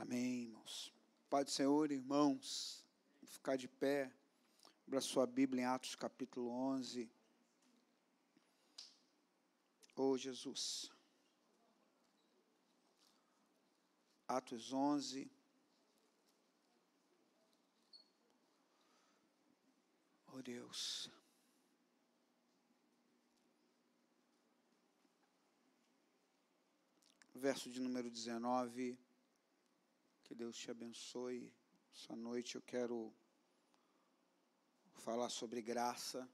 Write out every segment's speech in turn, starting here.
Amém, irmãos. Pai do Senhor, irmãos, vou ficar de pé. Abra sua Bíblia em Atos capítulo 11. Oh, Jesus. Atos 11. Oh, Deus. Verso de número 19. Que Deus te abençoe. Essa noite eu quero falar sobre graça,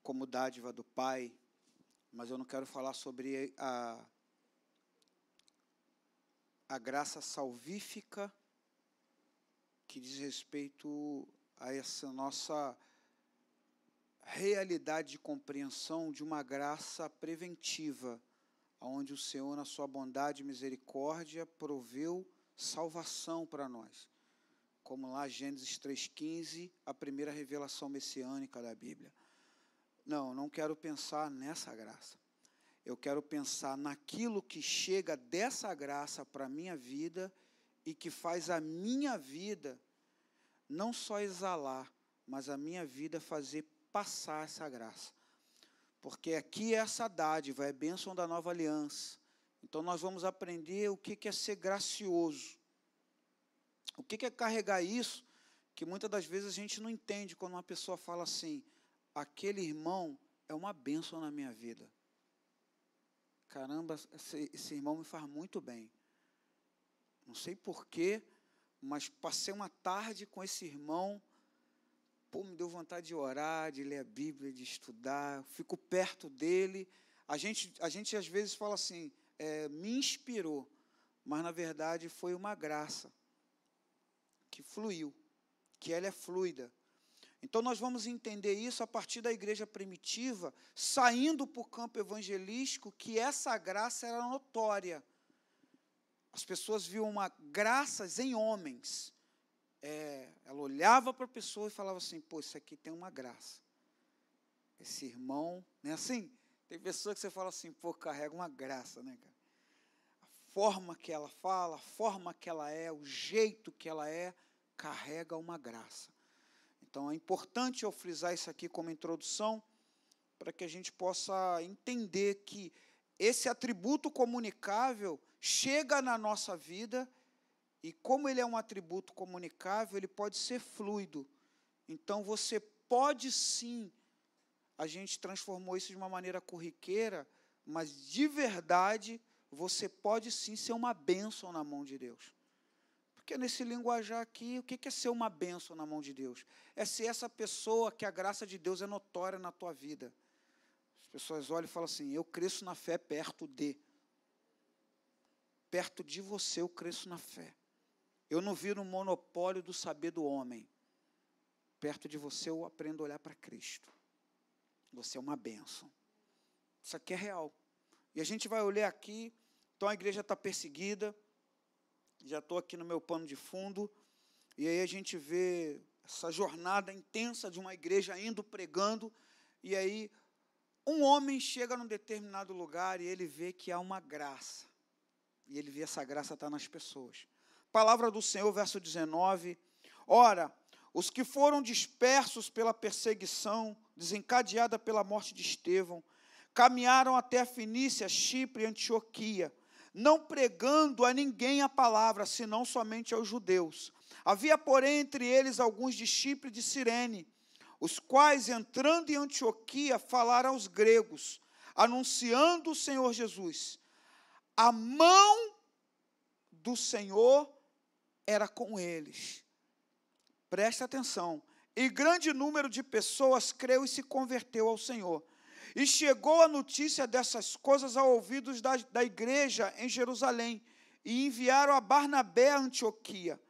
como dádiva do Pai, mas eu não quero falar sobre a graça salvífica que diz respeito a essa nossa realidade de compreensão de uma graça preventiva, onde o Senhor, na sua bondade e misericórdia, proveu salvação para nós. Como lá Gênesis 3,15, a primeira revelação messiânica da Bíblia. Não quero pensar nessa graça. Eu quero pensar naquilo que chega dessa graça para a minha vida e que faz a minha vida não só exalar, mas a minha vida fazer passar essa graça. Porque aqui é essa dádiva, é bênção da nova aliança. Então nós vamos aprender o que é ser gracioso. O que é carregar isso, que muitas das vezes a gente não entende quando uma pessoa fala assim, aquele irmão é uma bênção na minha vida. Caramba, esse irmão me faz muito bem. Não sei porquê, mas passei uma tarde com esse irmão, me deu vontade de orar, de ler a Bíblia, de estudar, fico perto dele. A gente às vezes fala assim, me inspirou, mas na verdade foi uma graça que fluiu, que ela é fluida. Então nós vamos entender isso a partir da igreja primitiva, saindo para o campo evangelístico, que essa graça era notória. As pessoas viam graças em homens. Ela olhava para a pessoa e falava assim, isso aqui tem uma graça. Esse irmão, não é assim? Tem pessoa que você fala assim, carrega uma graça, né, cara? A forma que ela fala, a forma que ela é, o jeito que ela é, carrega uma graça. Então, é importante eu frisar isso aqui como introdução, para que a gente possa entender que esse atributo comunicável chega na nossa vida. E como ele é um atributo comunicável, ele pode ser fluido. Então, você pode sim, a gente transformou isso de uma maneira corriqueira, mas de verdade, você pode sim ser uma bênção na mão de Deus. Porque nesse linguajar aqui, o que é ser uma bênção na mão de Deus? É ser essa pessoa que a graça de Deus é notória na tua vida. As pessoas olham e falam assim, eu cresço na fé perto de. Perto de você eu cresço na fé. Eu não viro um monopólio do saber do homem. Perto de você eu aprendo a olhar para Cristo. Você é uma bênção. Isso aqui é real. E a gente vai olhar aqui, então a igreja está perseguida, já estou aqui no meu pano de fundo, e aí a gente vê essa jornada intensa de uma igreja indo pregando, e aí um homem chega num determinado lugar e ele vê que há uma graça. E ele vê essa graça estar nas pessoas. Palavra do Senhor, verso 19. Ora, os que foram dispersos pela perseguição, desencadeada pela morte de Estevão, caminharam até a Fenícia, Chipre e Antioquia, não pregando a ninguém a palavra, senão somente aos judeus. Havia, porém, entre eles alguns de Chipre e de Cirene, os quais, entrando em Antioquia, falaram aos gregos, anunciando o Senhor Jesus. A mão do Senhor era com eles. Presta atenção. E grande número de pessoas creu e se converteu ao Senhor. E chegou a notícia dessas coisas aos ouvidos da igreja em Jerusalém. E enviaram a Barnabé a Antioquia.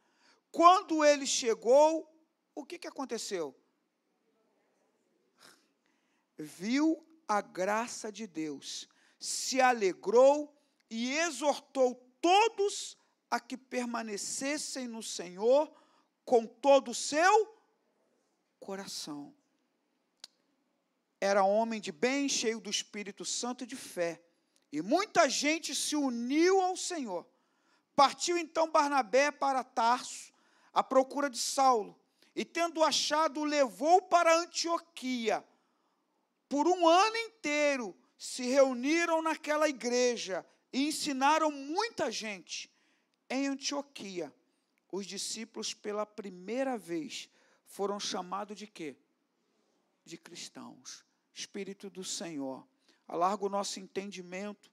Quando ele chegou, o que aconteceu? Viu a graça de Deus, se alegrou e exortou todos a que permanecessem no Senhor com todo o seu coração. Era homem de bem, cheio do Espírito Santo e de fé, E muita gente se uniu ao Senhor. Partiu então Barnabé para Tarso, à procura de Saulo, e tendo achado, o levou para Antioquia. Por um ano inteiro se reuniram naquela igreja e ensinaram muita gente. Em Antioquia, os discípulos pela primeira vez foram chamados de quê? De cristãos. Espírito do Senhor, alarga o nosso entendimento,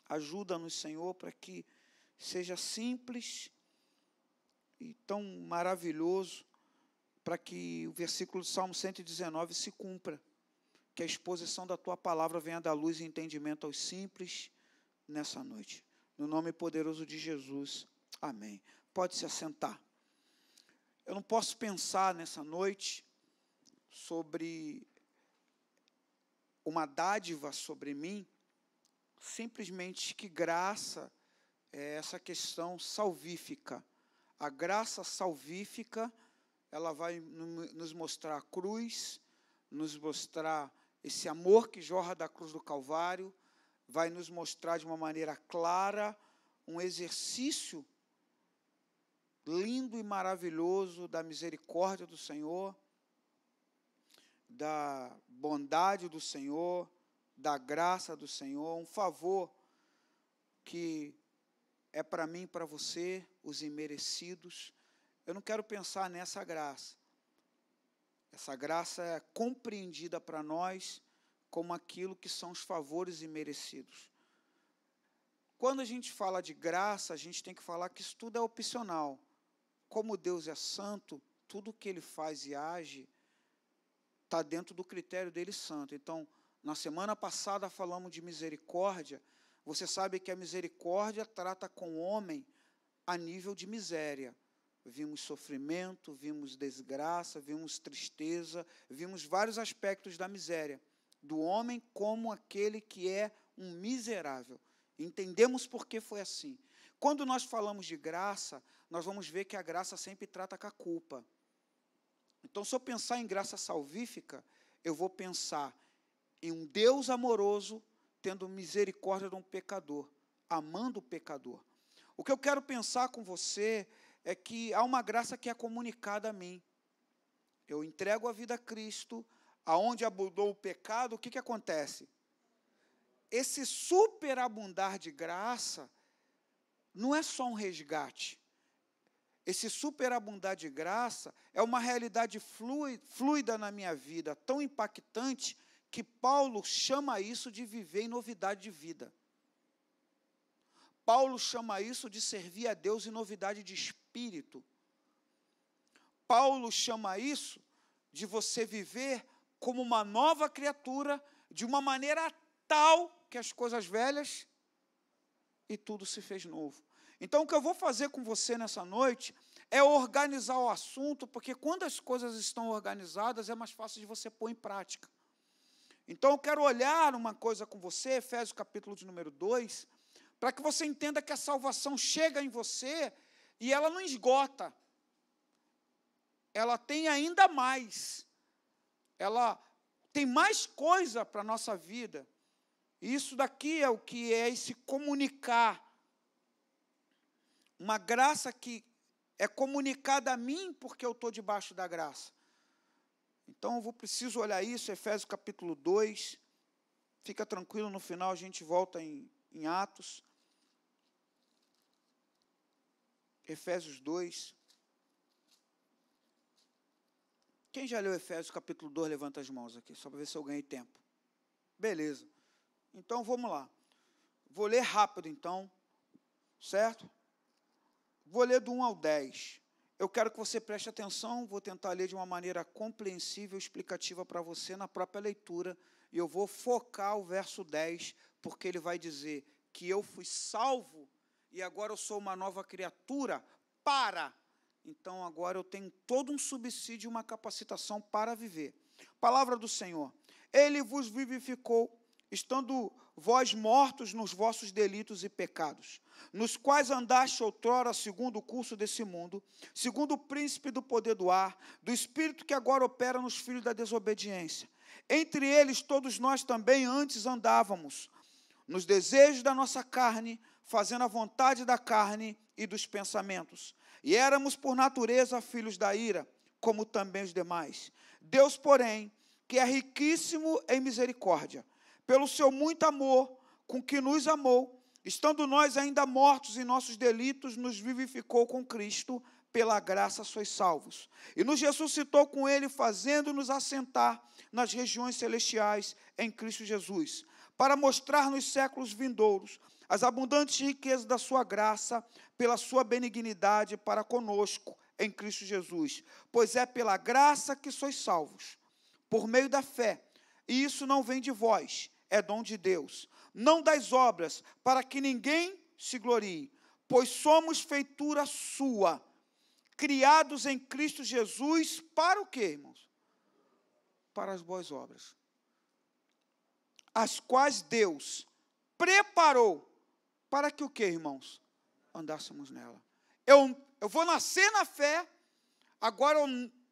ajuda-nos, Senhor, para que seja simples e tão maravilhoso, para que o versículo do Salmo 119 se cumpra, que a exposição da Tua palavra venha dar luz e entendimento aos simples nessa noite. No nome poderoso de Jesus, amém. Pode se assentar. Eu não posso pensar nessa noite sobre uma dádiva sobre mim, simplesmente que graça é essa questão salvífica. A graça salvífica, ela vai nos mostrar a cruz, nos mostrar esse amor que jorra da cruz do Calvário, vai nos mostrar de uma maneira clara um exercício lindo e maravilhoso da misericórdia do Senhor, da bondade do Senhor, da graça do Senhor, um favor que é para mim e para você, os imerecidos. Eu não quero pensar nessa graça. Essa graça é compreendida para nós como aquilo que são os favores imerecidos. Quando a gente fala de graça, a gente tem que falar que isso tudo é opcional. Como Deus é santo, tudo que Ele faz e age está dentro do critério dele santo. Então, na semana passada falamos de misericórdia. Você sabe que a misericórdia trata com o homem a nível de miséria. Vimos sofrimento, vimos desgraça, vimos tristeza, vimos vários aspectos da miséria, do homem como aquele que é um miserável. Entendemos por que foi assim. Quando nós falamos de graça, nós vamos ver que a graça sempre trata com a culpa. Então, se eu pensar em graça salvífica, eu vou pensar em um Deus amoroso tendo misericórdia de um pecador, amando o pecador. O que eu quero pensar com você é que há uma graça que é comunicada a mim. Eu entrego a vida a Cristo, aonde abundou o pecado, o que acontece? Esse superabundar de graça não é só um resgate. Esse superabundar de graça é uma realidade fluida na minha vida, tão impactante, que Paulo chama isso de viver em novidade de vida. Paulo chama isso de servir a Deus em novidade de espírito. Paulo chama isso de você viver como uma nova criatura, de uma maneira tal que as coisas velhas e tudo se fez novo. Então, o que eu vou fazer com você nessa noite é organizar o assunto, porque quando as coisas estão organizadas, é mais fácil de você pôr em prática. Então, eu quero olhar uma coisa com você, Efésios capítulo de número 2, para que você entenda que a salvação chega em você e ela não esgota. Ela tem ainda mais. Ela tem mais coisa para a nossa vida. E isso daqui é o que é esse comunicar. Uma graça que é comunicada a mim porque eu estou debaixo da graça. Então, eu preciso olhar isso, Efésios capítulo 2. Fica tranquilo, no final a gente volta em Atos. Efésios 2. Quem já leu Efésios capítulo 2, levanta as mãos aqui, só para ver se eu ganhei tempo. Beleza. Então, vamos lá. Vou ler rápido, então, certo? Vou ler do 1 ao 10. Eu quero que você preste atenção, vou tentar ler de uma maneira compreensível, explicativa para você na própria leitura, e eu vou focar o verso 10, porque ele vai dizer que eu fui salvo, e agora eu sou uma nova criatura para. Então, agora eu tenho todo um subsídio, uma capacitação para viver. Palavra do Senhor. Ele vos vivificou, estando vós mortos nos vossos delitos e pecados, nos quais andaste outrora segundo o curso desse mundo, segundo o príncipe do poder do ar, do espírito que agora opera nos filhos da desobediência. Entre eles todos nós também antes andávamos, nos desejos da nossa carne, fazendo a vontade da carne e dos pensamentos. E éramos, por natureza, filhos da ira, como também os demais. Deus, porém, que é riquíssimo em misericórdia, pelo seu muito amor, com que nos amou, estando nós ainda mortos em nossos delitos, nos vivificou com Cristo, pela graça sois salvos. E nos ressuscitou com ele, fazendo-nos assentar nas regiões celestiais em Cristo Jesus, para mostrar nos séculos vindouros as abundantes riquezas da sua graça, pela sua benignidade para conosco em Cristo Jesus. Pois é pela graça que sois salvos, por meio da fé, e isso não vem de vós, é dom de Deus, não das obras, para que ninguém se glorie, pois somos feitura sua, criados em Cristo Jesus, para o quê, irmãos? Para as boas obras, as quais Deus preparou, para que o quê, irmãos? Andássemos nela. Eu vou nascer na fé, agora eu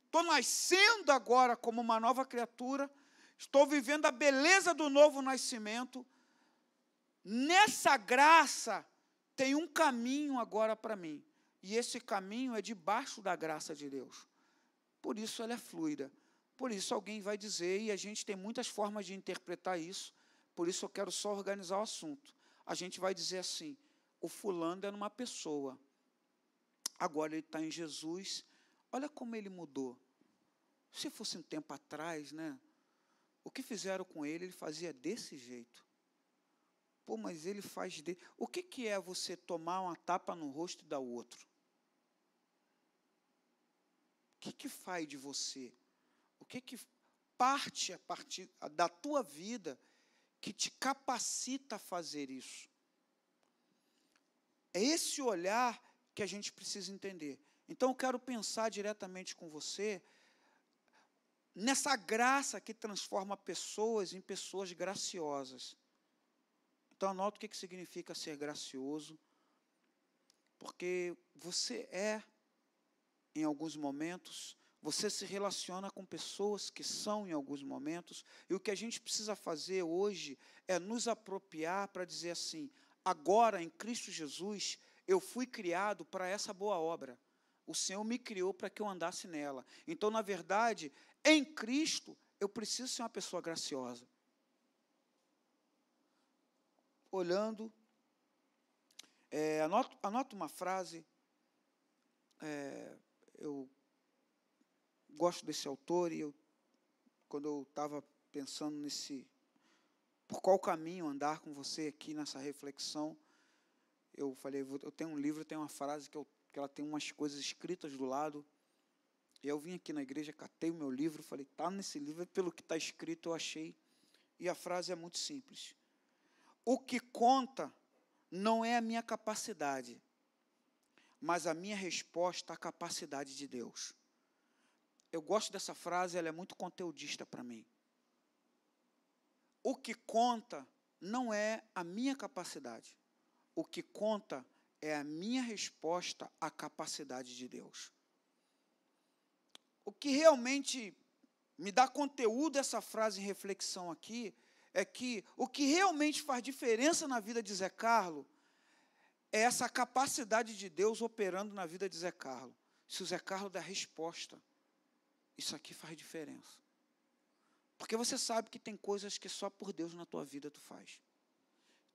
estou nascendo agora como uma nova criatura, estou vivendo a beleza do novo nascimento. Nessa graça tem um caminho agora para mim, e esse caminho é debaixo da graça de Deus. Por isso ela é fluida. Por isso alguém vai dizer, e a gente tem muitas formas de interpretar isso, por isso eu quero só organizar o assunto. A gente vai dizer assim, o fulano era uma pessoa, agora ele está em Jesus, olha como ele mudou. Se fosse um tempo atrás, né? O que fizeram com ele, ele fazia desse jeito. Pô, mas ele faz de... O que é você tomar uma tapa no rosto e dar o outro? O que faz de você? O que parte a partir da tua vida que te capacita a fazer isso? É esse olhar que a gente precisa entender. Então, eu quero pensar diretamente com você nessa graça que transforma pessoas em pessoas graciosas. Então, anota o que significa ser gracioso, porque você é, em alguns momentos, você se relaciona com pessoas que são em alguns momentos, e o que a gente precisa fazer hoje é nos apropriar para dizer assim, agora, em Cristo Jesus, eu fui criado para essa boa obra. O Senhor me criou para que eu andasse nela. Então, na verdade, em Cristo, eu preciso ser uma pessoa graciosa. Olhando, anota uma frase, eu gosto desse autor, e quando eu estava pensando por qual caminho andar com você aqui nessa reflexão, eu falei, eu tenho um livro, tem uma frase que ela tem umas coisas escritas do lado, e eu vim aqui na igreja, catei o meu livro, falei, está nesse livro, pelo que está escrito eu achei, e a frase é muito simples. O que conta não é a minha capacidade, mas a minha resposta à capacidade de Deus. Eu gosto dessa frase, ela é muito conteudista para mim. O que conta não é a minha capacidade. O que conta é a minha resposta à capacidade de Deus. O que realmente me dá conteúdo essa frase em reflexão aqui, é que o que realmente faz diferença na vida de Zé Carlos é essa capacidade de Deus operando na vida de Zé Carlos. Se o Zé Carlos dá resposta, isso aqui faz diferença. Porque você sabe que tem coisas que só por Deus na tua vida tu faz.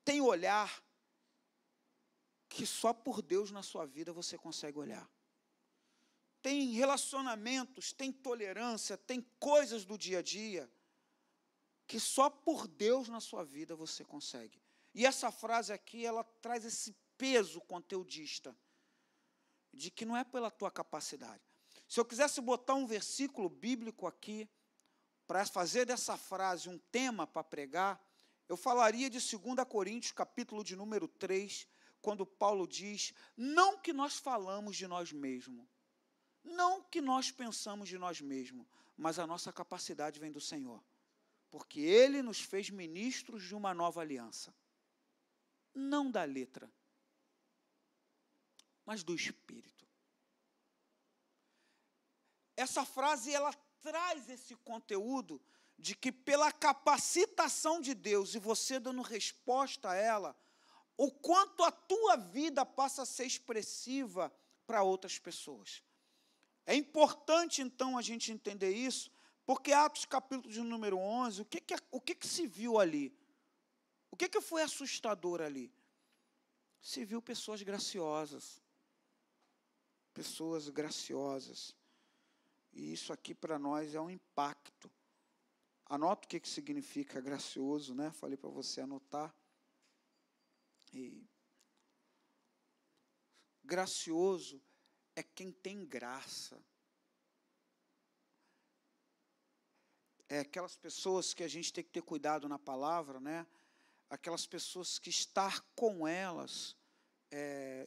Tem olhar que só por Deus na sua vida você consegue olhar. Tem relacionamentos, tem tolerância, tem coisas do dia a dia que só por Deus na sua vida você consegue. E essa frase aqui, ela traz esse peso conteudista de que não é pela tua capacidade. Se eu quisesse botar um versículo bíblico aqui, para fazer dessa frase um tema para pregar, eu falaria de 2 Coríntios, capítulo de número 3, quando Paulo diz, não que nós falamos de nós mesmos, não que nós pensamos de nós mesmos, mas a nossa capacidade vem do Senhor, porque Ele nos fez ministros de uma nova aliança, não da letra, mas do Espírito. Essa frase, ela traz esse conteúdo de que pela capacitação de Deus e você dando resposta a ela, o quanto a tua vida passa a ser expressiva para outras pessoas. É importante, então, a gente entender isso, porque Atos capítulo de número 11, o que se viu ali? O que foi assustador ali? Se viu pessoas graciosas. Pessoas graciosas. E isso aqui para nós é um impacto. Anota o que significa gracioso, né? Falei para você anotar. E gracioso é quem tem graça. É aquelas pessoas que a gente tem que ter cuidado na palavra, né? Aquelas pessoas que estar com elas,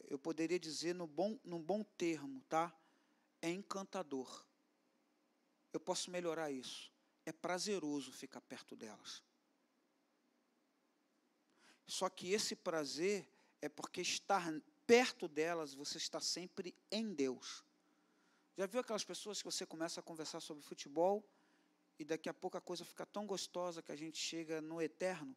eu poderia dizer num bom termo, tá? É encantador. Eu posso melhorar isso. É prazeroso ficar perto delas. Só que esse prazer é porque estar perto delas, você está sempre em Deus. Já viu aquelas pessoas que você começa a conversar sobre futebol e daqui a pouco a coisa fica tão gostosa que a gente chega no eterno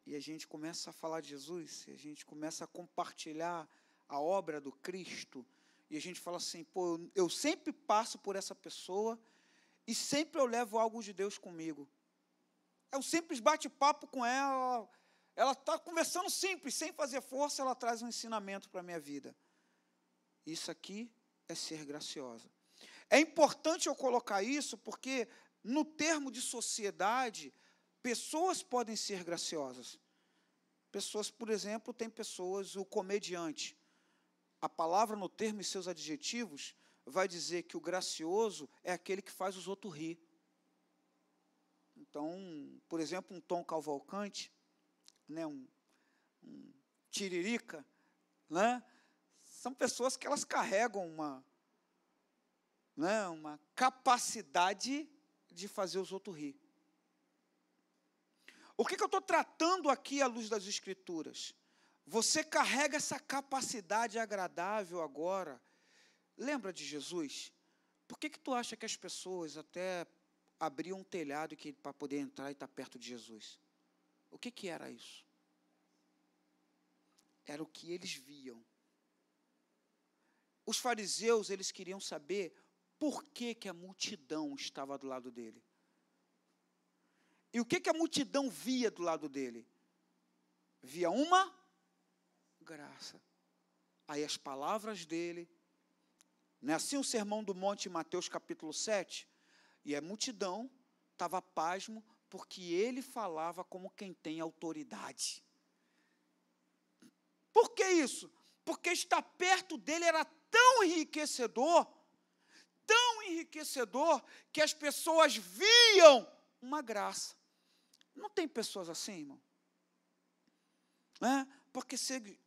e a gente começa a falar de Jesus, e a gente começa a compartilhar a obra do Cristo, e a gente fala assim, pô, eu sempre passo por essa pessoa e sempre eu levo algo de Deus comigo. É um simples bate-papo com ela, ela está conversando simples, sem fazer força, ela traz um ensinamento para a minha vida. Isso aqui é ser graciosa. É importante eu colocar isso, porque no termo de sociedade, pessoas podem ser graciosas. Pessoas, por exemplo, tem pessoas, o comediante. A palavra no termo e seus adjetivos vai dizer que o gracioso é aquele que faz os outros rir. Então, por exemplo, um Tom Cavalcante, né, um Tiririca, né, são pessoas que elas carregam uma capacidade de fazer os outros rir. O que eu estou tratando aqui à luz das Escrituras? Você carrega essa capacidade agradável agora. Lembra de Jesus? Por que tu acha que as pessoas até abriam um telhado para poder entrar e estar perto de Jesus? O que era isso? Era o que eles viam. Os fariseus, eles queriam saber por que a multidão estava do lado dele. E o que a multidão via do lado dele? Via uma graça. Aí as palavras dele, não é assim o Sermão do Monte, Mateus capítulo 7? E a multidão estava pasmo, porque ele falava como quem tem autoridade. Por que isso? Porque estar perto dele era tão enriquecedor, que as pessoas viam uma graça. Não tem pessoas assim, irmão? Porque ser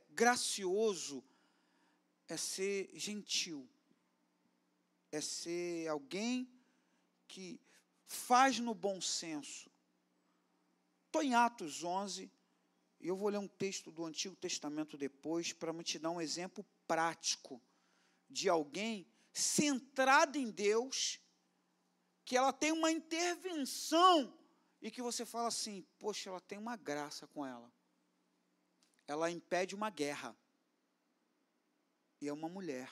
gracioso é ser gentil, é ser alguém que faz no bom senso. Estou em Atos 11, e eu vou ler um texto do Antigo Testamento depois, para me te dar um exemplo prático de alguém centrada em Deus, que ela tem uma intervenção, e que você fala assim, poxa, ela tem uma graça com ela. Ela impede uma guerra. E é uma mulher.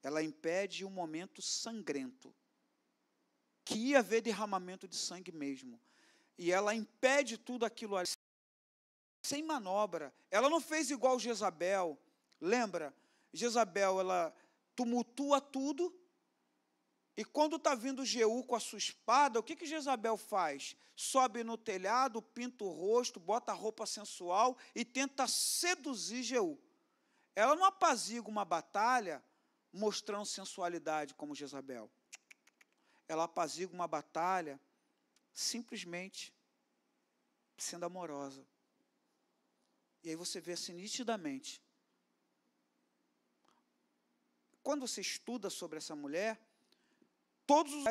Ela impede um momento sangrento, que ia haver derramamento de sangue mesmo. E ela impede tudo aquilo ali, sem manobra. Ela não fez igual Jezabel. Lembra? Jezabel, ela tumultua tudo, e quando está vindo Jeú com a sua espada, o que Jezabel faz? Sobe no telhado, pinta o rosto, bota a roupa sensual e tenta seduzir Jeú. Ela não apazigua uma batalha mostrando sensualidade como Jezabel. Ela apazigua uma batalha simplesmente sendo amorosa. E aí você vê assim nitidamente. Quando você estuda sobre essa mulher, todos os...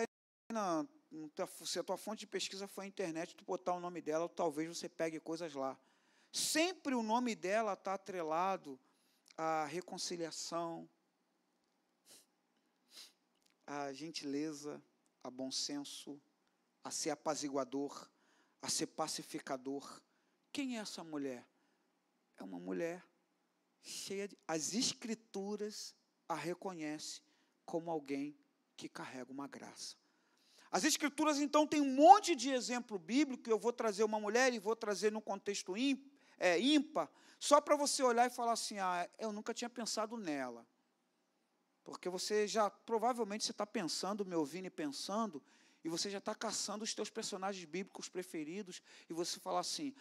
Se a tua fonte de pesquisa foi a internet, tu botar o nome dela, talvez você pegue coisas lá. Sempre o nome dela está atrelado à reconciliação, à gentileza, a bom senso, a ser apaziguador, a ser pacificador. Quem é essa mulher? É uma mulher cheia de... As Escrituras a reconhecem como alguém que carrega uma graça. As Escrituras, então, tem um monte de exemplo bíblico. Eu vou trazer uma mulher e vou trazer num contexto ímpar, só para você olhar e falar assim, eu nunca tinha pensado nela. Porque você já, provavelmente, você está pensando, me ouvindo e pensando, e você já está caçando os teus personagens bíblicos preferidos, e você fala assim,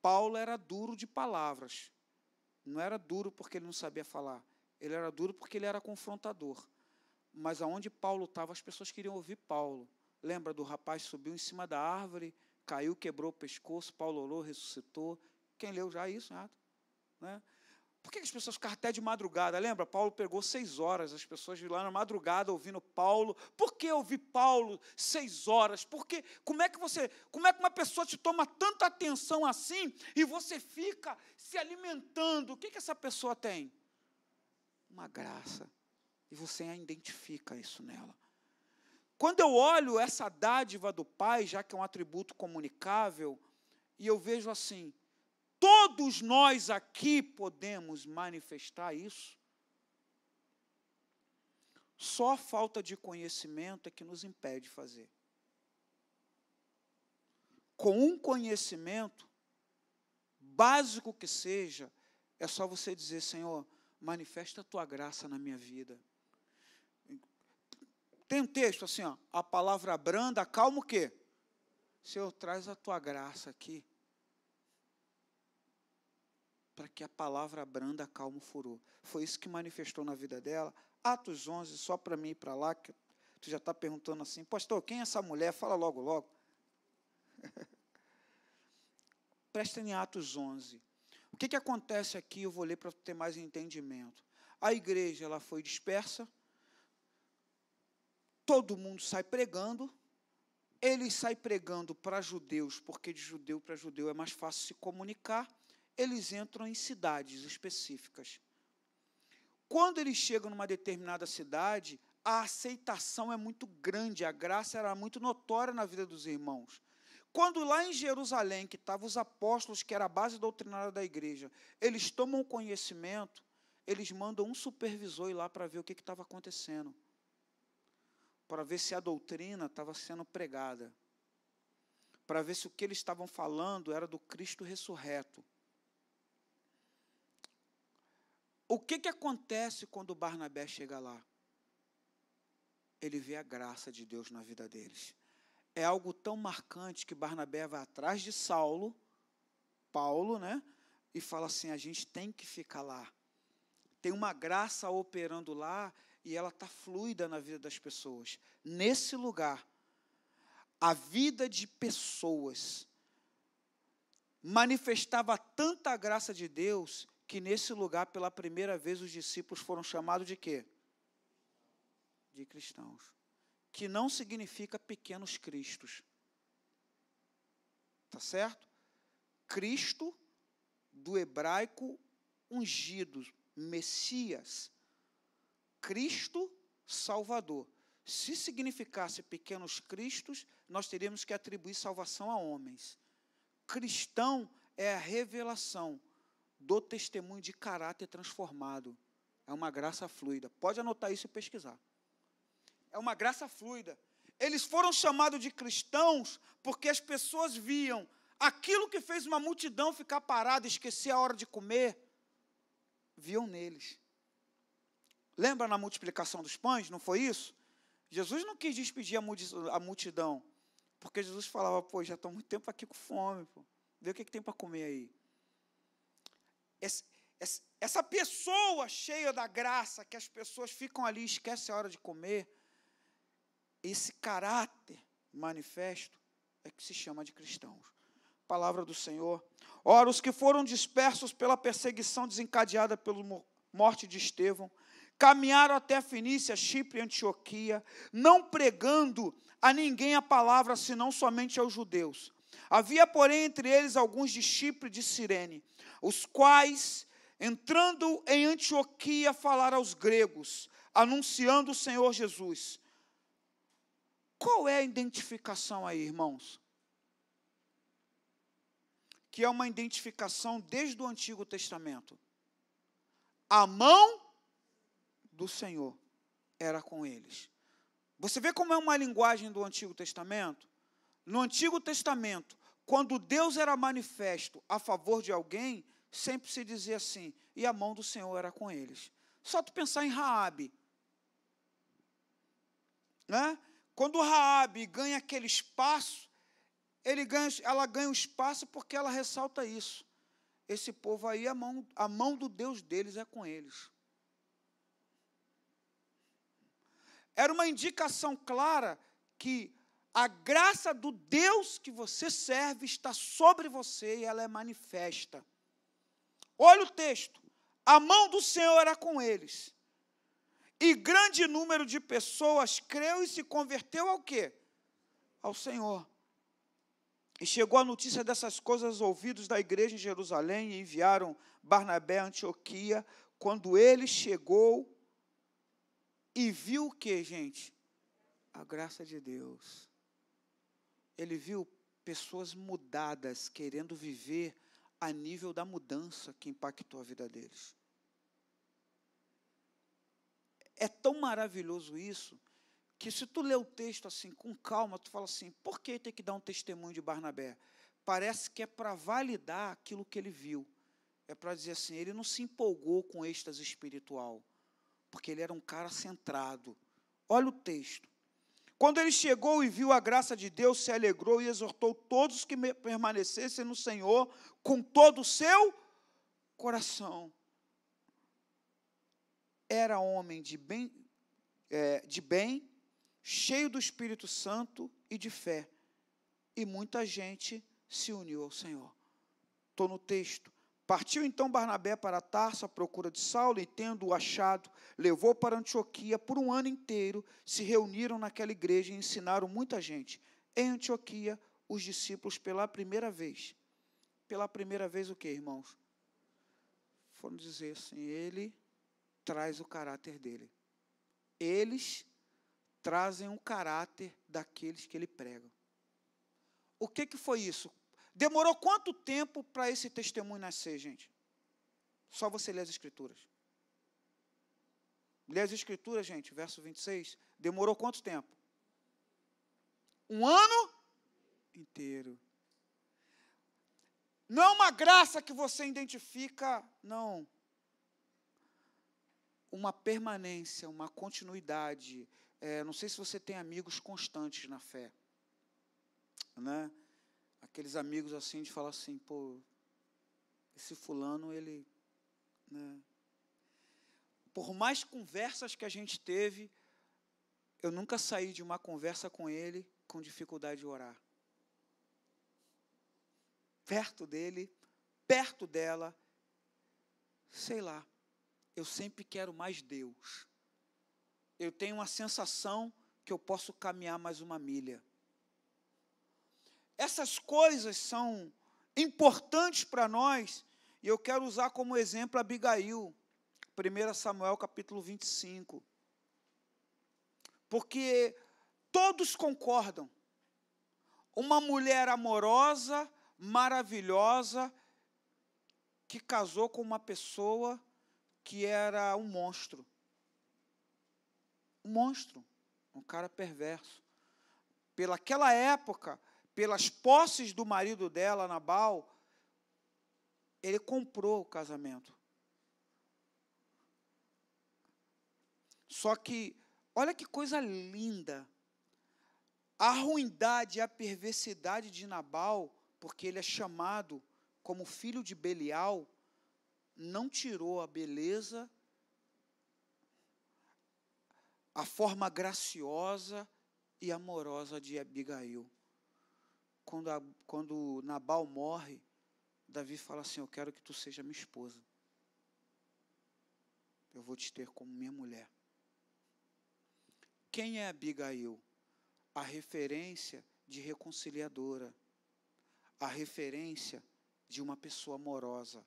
Paulo era duro de palavras. Não era duro porque ele não sabia falar, ele era duro porque ele era confrontador. Mas aonde Paulo estava, as pessoas queriam ouvir Paulo. Lembra do rapaz que subiu em cima da árvore, caiu, quebrou o pescoço, Paulo orou, ressuscitou. Quem leu já isso, né? Por que as pessoas ficaram até de madrugada? Lembra? Paulo pegou 6 horas, as pessoas lá na madrugada ouvindo Paulo. Por que ouvir Paulo 6 horas? Porque como é que uma pessoa te toma tanta atenção assim e você fica se alimentando? O que essa pessoa tem? Uma graça. E você identifica isso nela. Quando eu olho essa dádiva do Pai, já que é um atributo comunicável, e eu vejo assim, todos nós aqui podemos manifestar isso. Só a falta de conhecimento é que nos impede de fazer. Com um conhecimento, básico que seja, é só você dizer, Senhor, manifesta a tua graça na minha vida. Tem um texto assim, a palavra branda acalma o quê? Senhor, traz a tua graça aqui, para que a palavra branda acalme o furor. Foi isso que manifestou na vida dela. Atos 11, só para mim ir para lá, que tu já está perguntando assim, pastor, quem é essa mulher? Fala logo, logo. Prestem em Atos 11. O que acontece aqui? Eu vou ler para ter mais entendimento. A igreja ela foi dispersa, todo mundo sai pregando, eles saem pregando para judeus, porque de judeu para judeu é mais fácil se comunicar, eles entram em cidades específicas. Quando eles chegam numa determinada cidade, a aceitação é muito grande, a graça era muito notória na vida dos irmãos. Quando lá em Jerusalém, que estavam os apóstolos, que era a base doutrinária da igreja, eles tomam conhecimento, eles mandam um supervisor ir lá para ver o que estava acontecendo, para ver se a doutrina estava sendo pregada, para ver se o que eles estavam falando era do Cristo ressurreto. O que acontece quando Barnabé chega lá? Ele vê a graça de Deus na vida deles. É algo tão marcante que Barnabé vai atrás de Paulo, né? E fala assim, a gente tem que ficar lá. Tem uma graça operando lá e ela está fluida na vida das pessoas. Nesse lugar, a vida de pessoas manifestava tanta graça de Deus que nesse lugar, pela primeira vez, os discípulos foram chamados de quê? De cristãos. Que não significa pequenos cristos. Tá certo? Cristo, do hebraico, ungido, Messias. Cristo, Salvador. Se significasse pequenos cristos, nós teríamos que atribuir salvação a homens. Cristão é a revelação do testemunho de caráter transformado. É uma graça fluida. Pode anotar isso e pesquisar. É uma graça fluida. Eles foram chamados de cristãos porque as pessoas viam aquilo que fez uma multidão ficar parada e esquecer a hora de comer, viam neles. Lembra na multiplicação dos pães, não foi isso? Jesus não quis despedir a multidão, porque Jesus falava, já estou muito tempo aqui com fome, vê o que tem para comer aí. Essa pessoa cheia da graça, que as pessoas ficam ali e esquecem a hora de comer, esse caráter manifesto é que se chama de cristãos. Palavra do Senhor. Ora, os que foram dispersos pela perseguição desencadeada pela morte de Estevão, caminharam até a Fenícia, Chipre e Antioquia, não pregando a ninguém a palavra, senão somente aos judeus. Havia, porém, entre eles alguns de Chipre e de Cirene, os quais, entrando em Antioquia, falaram aos gregos, anunciando o Senhor Jesus. Qual é a identificação aí, irmãos? Que é uma identificação desde o Antigo Testamento. A mão do Senhor era com eles. Você vê como é uma linguagem do Antigo Testamento? No Antigo Testamento, quando Deus era manifesto a favor de alguém, sempre se dizia assim, e a mão do Senhor era com eles. Só tu pensar em Raabe, né? Quando Raabe ganha aquele espaço, ela ganha o espaço porque ela ressalta isso. Esse povo aí, a mão do Deus deles é com eles. Era uma indicação clara que a graça do Deus que você serve está sobre você e ela é manifesta. Olha o texto. A mão do Senhor era com eles. E grande número de pessoas creu e se converteu ao quê? Ao Senhor. E chegou a notícia dessas coisas aos ouvidos da igreja em Jerusalém e enviaram Barnabé a Antioquia. Quando ele chegou e viu o que, gente? A graça de Deus. Ele viu pessoas mudadas, querendo viver a nível da mudança que impactou a vida deles. É tão maravilhoso isso, que se tu lê o texto assim, com calma, tu fala assim, por que tem que dar um testemunho de Barnabé? Parece que é para validar aquilo que ele viu. É para dizer assim, ele não se empolgou com êxtase espiritual, porque ele era um cara centrado. Olha o texto. Quando ele chegou e viu a graça de Deus, se alegrou e exortou todos que permanecessem no Senhor com todo o seu coração. Era homem de bem, cheio do Espírito Santo e de fé. E muita gente se uniu ao Senhor. Estou no texto. Partiu então Barnabé para Tarso à procura de Saulo, e tendo-o achado, levou para Antioquia. Por um ano inteiro se reuniram naquela igreja e ensinaram muita gente. Em Antioquia, os discípulos pela primeira vez. Pela primeira vez o quê, irmãos? Foram dizer assim, ele traz o caráter dele. Eles trazem o caráter daqueles que ele prega. O que foi isso? Demorou quanto tempo para esse testemunho nascer, gente? Só você ler as Escrituras. Ler as Escrituras, gente, verso 26. Demorou quanto tempo? Um ano inteiro. Não é uma graça que você identifica, não. Uma permanência, uma continuidade. Não sei se você tem amigos constantes na fé, né? Aqueles amigos assim de falar assim, pô, esse fulano, ele, né? Por mais conversas que a gente teve, eu nunca saí de uma conversa com ele com dificuldade de orar. Perto dele, perto dela, sei lá, eu sempre quero mais Deus. Eu tenho uma sensação que eu posso caminhar mais uma milha. Essas coisas são importantes para nós, e eu quero usar como exemplo Abigail, 1 Samuel capítulo 25. Porque todos concordam. Uma mulher amorosa, maravilhosa, que casou com uma pessoa que era um monstro. Um monstro, um cara perverso. Pelaquela época, pelas posses do marido dela, Nabal, ele comprou o casamento. Só que, olha que coisa linda, a ruindade e a perversidade de Nabal, porque ele é chamado como filho de Belial, não tirou a beleza, a forma graciosa e amorosa de Abigail. Quando Nabal morre, Davi fala assim, eu quero que tu seja minha esposa. Eu vou te ter como minha mulher. Quem é Abigail? A referência de reconciliadora, a referência de uma pessoa amorosa,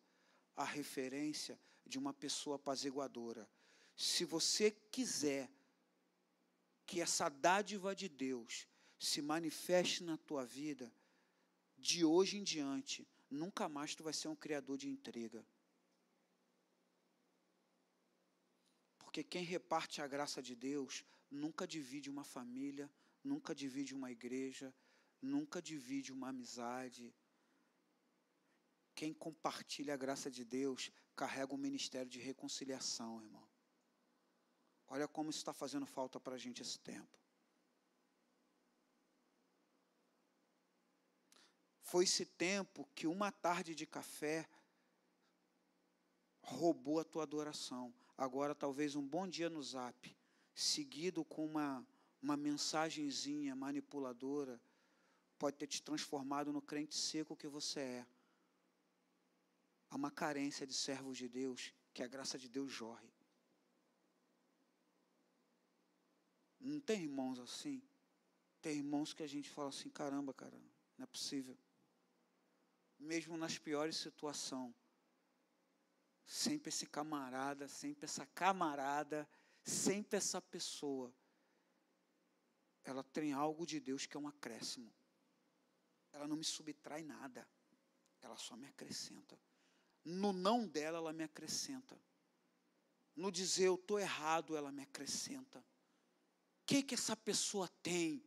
a referência de uma pessoa apaziguadora. Se você quiser que essa dádiva de Deus se manifeste na tua vida, de hoje em diante, nunca mais tu vai ser um criador de intriga. Porque quem reparte a graça de Deus nunca divide uma família, nunca divide uma igreja, nunca divide uma amizade. Quem compartilha a graça de Deus carrega um ministério de reconciliação, irmão. Olha como isso está fazendo falta para a gente esse tempo. Foi esse tempo que uma tarde de café roubou a tua adoração. Agora, talvez um bom dia no Zap, seguido com uma mensagenzinha manipuladora, pode ter te transformado no crente seco que você é. Há uma carência de servos de Deus, que a graça de Deus jorre. Não tem irmãos assim? Tem irmãos que a gente fala assim, caramba, cara, não é possível. Mesmo nas piores situações, sempre esse camarada, sempre essa camarada, sempre essa pessoa, ela tem algo de Deus que é um acréscimo. Ela não me subtrai nada, ela só me acrescenta. No não dela, ela me acrescenta. No dizer eu estou errado, ela me acrescenta. O que essa pessoa tem?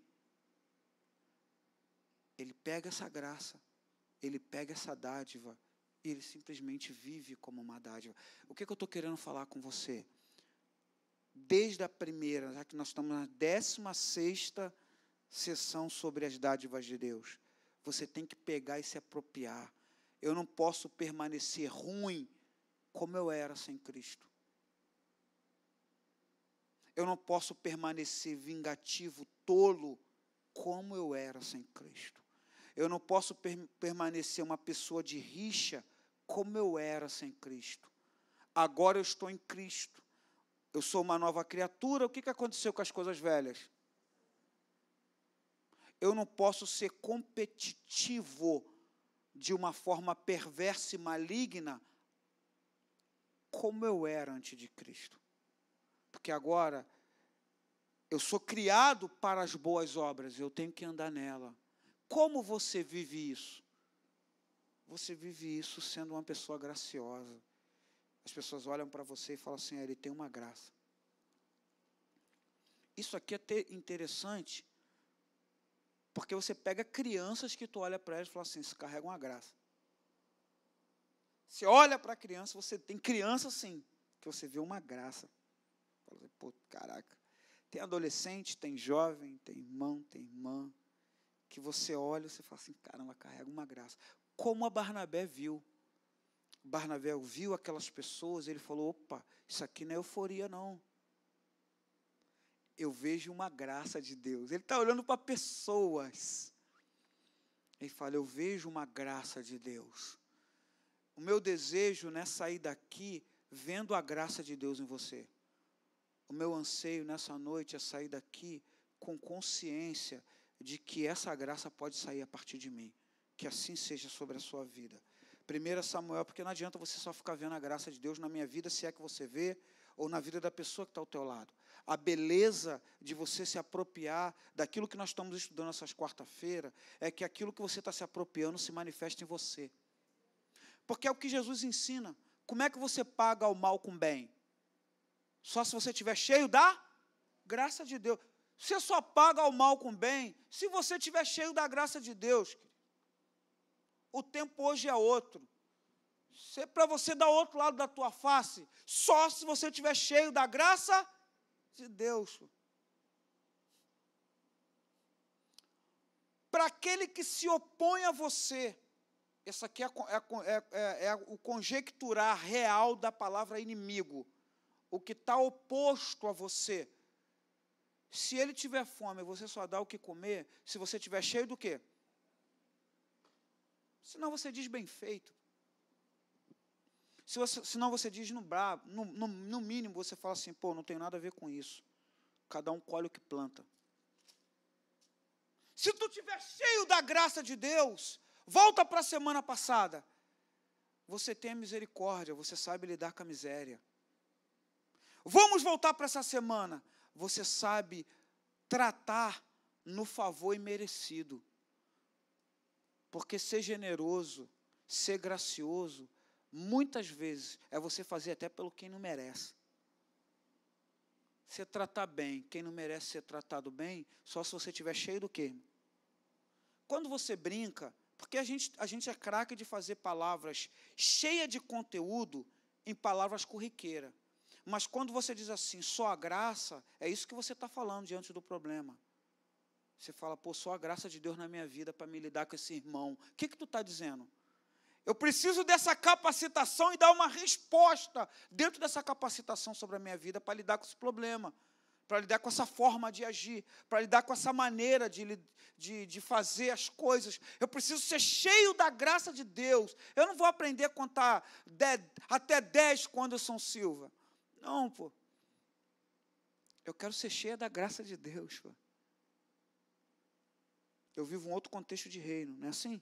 Ele pega essa graça, ele pega essa dádiva, e ele simplesmente vive como uma dádiva. O que eu estou querendo falar com você? Desde a primeira, já que nós estamos na 16ª sessão sobre as dádivas de Deus, você tem que pegar e se apropriar. Eu não posso permanecer ruim como eu era sem Cristo. Eu não posso permanecer vingativo, tolo, como eu era sem Cristo. Eu não posso permanecer uma pessoa de rixa, como eu era sem Cristo. Agora eu estou em Cristo. Eu sou uma nova criatura. O que aconteceu com as coisas velhas? Eu não posso ser competitivo de uma forma perversa e maligna, como eu era antes de Cristo. Porque agora eu sou criado para as boas obras, eu tenho que andar nela. Como você vive isso? Você vive isso sendo uma pessoa graciosa. As pessoas olham para você e falam assim, ele tem uma graça. Isso aqui é interessante, porque você pega crianças que tu olha para elas e fala assim, isso carrega uma graça. Você olha para a criança, você tem criança assim, que você vê uma graça. Fala, pô, caraca. Tem adolescente, tem jovem, tem irmão, tem irmã, que você olha e você fala assim, caramba, carrega uma graça. Como a Barnabé viu. Barnabé viu aquelas pessoas, ele falou, opa, isso aqui não é euforia não. Eu vejo uma graça de Deus. Ele está olhando para pessoas. Ele fala, eu vejo uma graça de Deus. O meu desejo não é sair daqui vendo a graça de Deus em você. O meu anseio nessa noite é sair daqui com consciência de que essa graça pode sair a partir de mim. Que assim seja sobre a sua vida. 1 Samuel, porque não adianta você só ficar vendo a graça de Deus na minha vida, se é que você vê, ou na vida da pessoa que está ao teu lado. A beleza de você se apropriar daquilo que nós estamos estudando essas quarta-feira, é que aquilo que você está se apropriando se manifesta em você. Porque é o que Jesus ensina. Como é que você paga o mal com bem? Só se você estiver cheio da graça de Deus. Você só paga o mal com bem se você estiver cheio da graça de Deus. O tempo hoje é outro. Para você dar outro lado da tua face, só se você estiver cheio da graça de Deus. Para aquele que se opõe a você, essa aqui é o conjecturar real da palavra inimigo. O que está oposto a você. Se ele tiver fome, você só dá o que comer, se você estiver cheio do quê? Senão você diz bem feito. Senão você diz no mínimo, você fala assim, pô, não tem nada a ver com isso. Cada um colhe o que planta. Se tu estiver cheio da graça de Deus, volta para a semana passada. Você tem a misericórdia, você sabe lidar com a miséria. Vamos voltar para essa semana. Você sabe tratar no favor imerecido. Porque ser generoso, ser gracioso, muitas vezes é você fazer até pelo quem não merece. Você tratar bem, quem não merece ser tratado bem, só se você estiver cheio do quê? Quando você brinca, porque a gente é craque de fazer palavras cheias de conteúdo em palavras corriqueiras. Mas quando você diz assim, só a graça, é isso que você está falando diante do problema. Você fala, pô, só a graça de Deus na minha vida para me lidar com esse irmão. O que tu está dizendo? Eu preciso dessa capacitação e dar uma resposta dentro dessa capacitação sobre a minha vida para lidar com esse problema, para lidar com essa forma de agir, para lidar com essa maneira de fazer as coisas. Eu preciso ser cheio da graça de Deus. Eu não vou aprender a contar até 10 com Anderson Silva. Não, pô. Eu quero ser cheia da graça de Deus, pô. Eu vivo um outro contexto de reino, não é assim?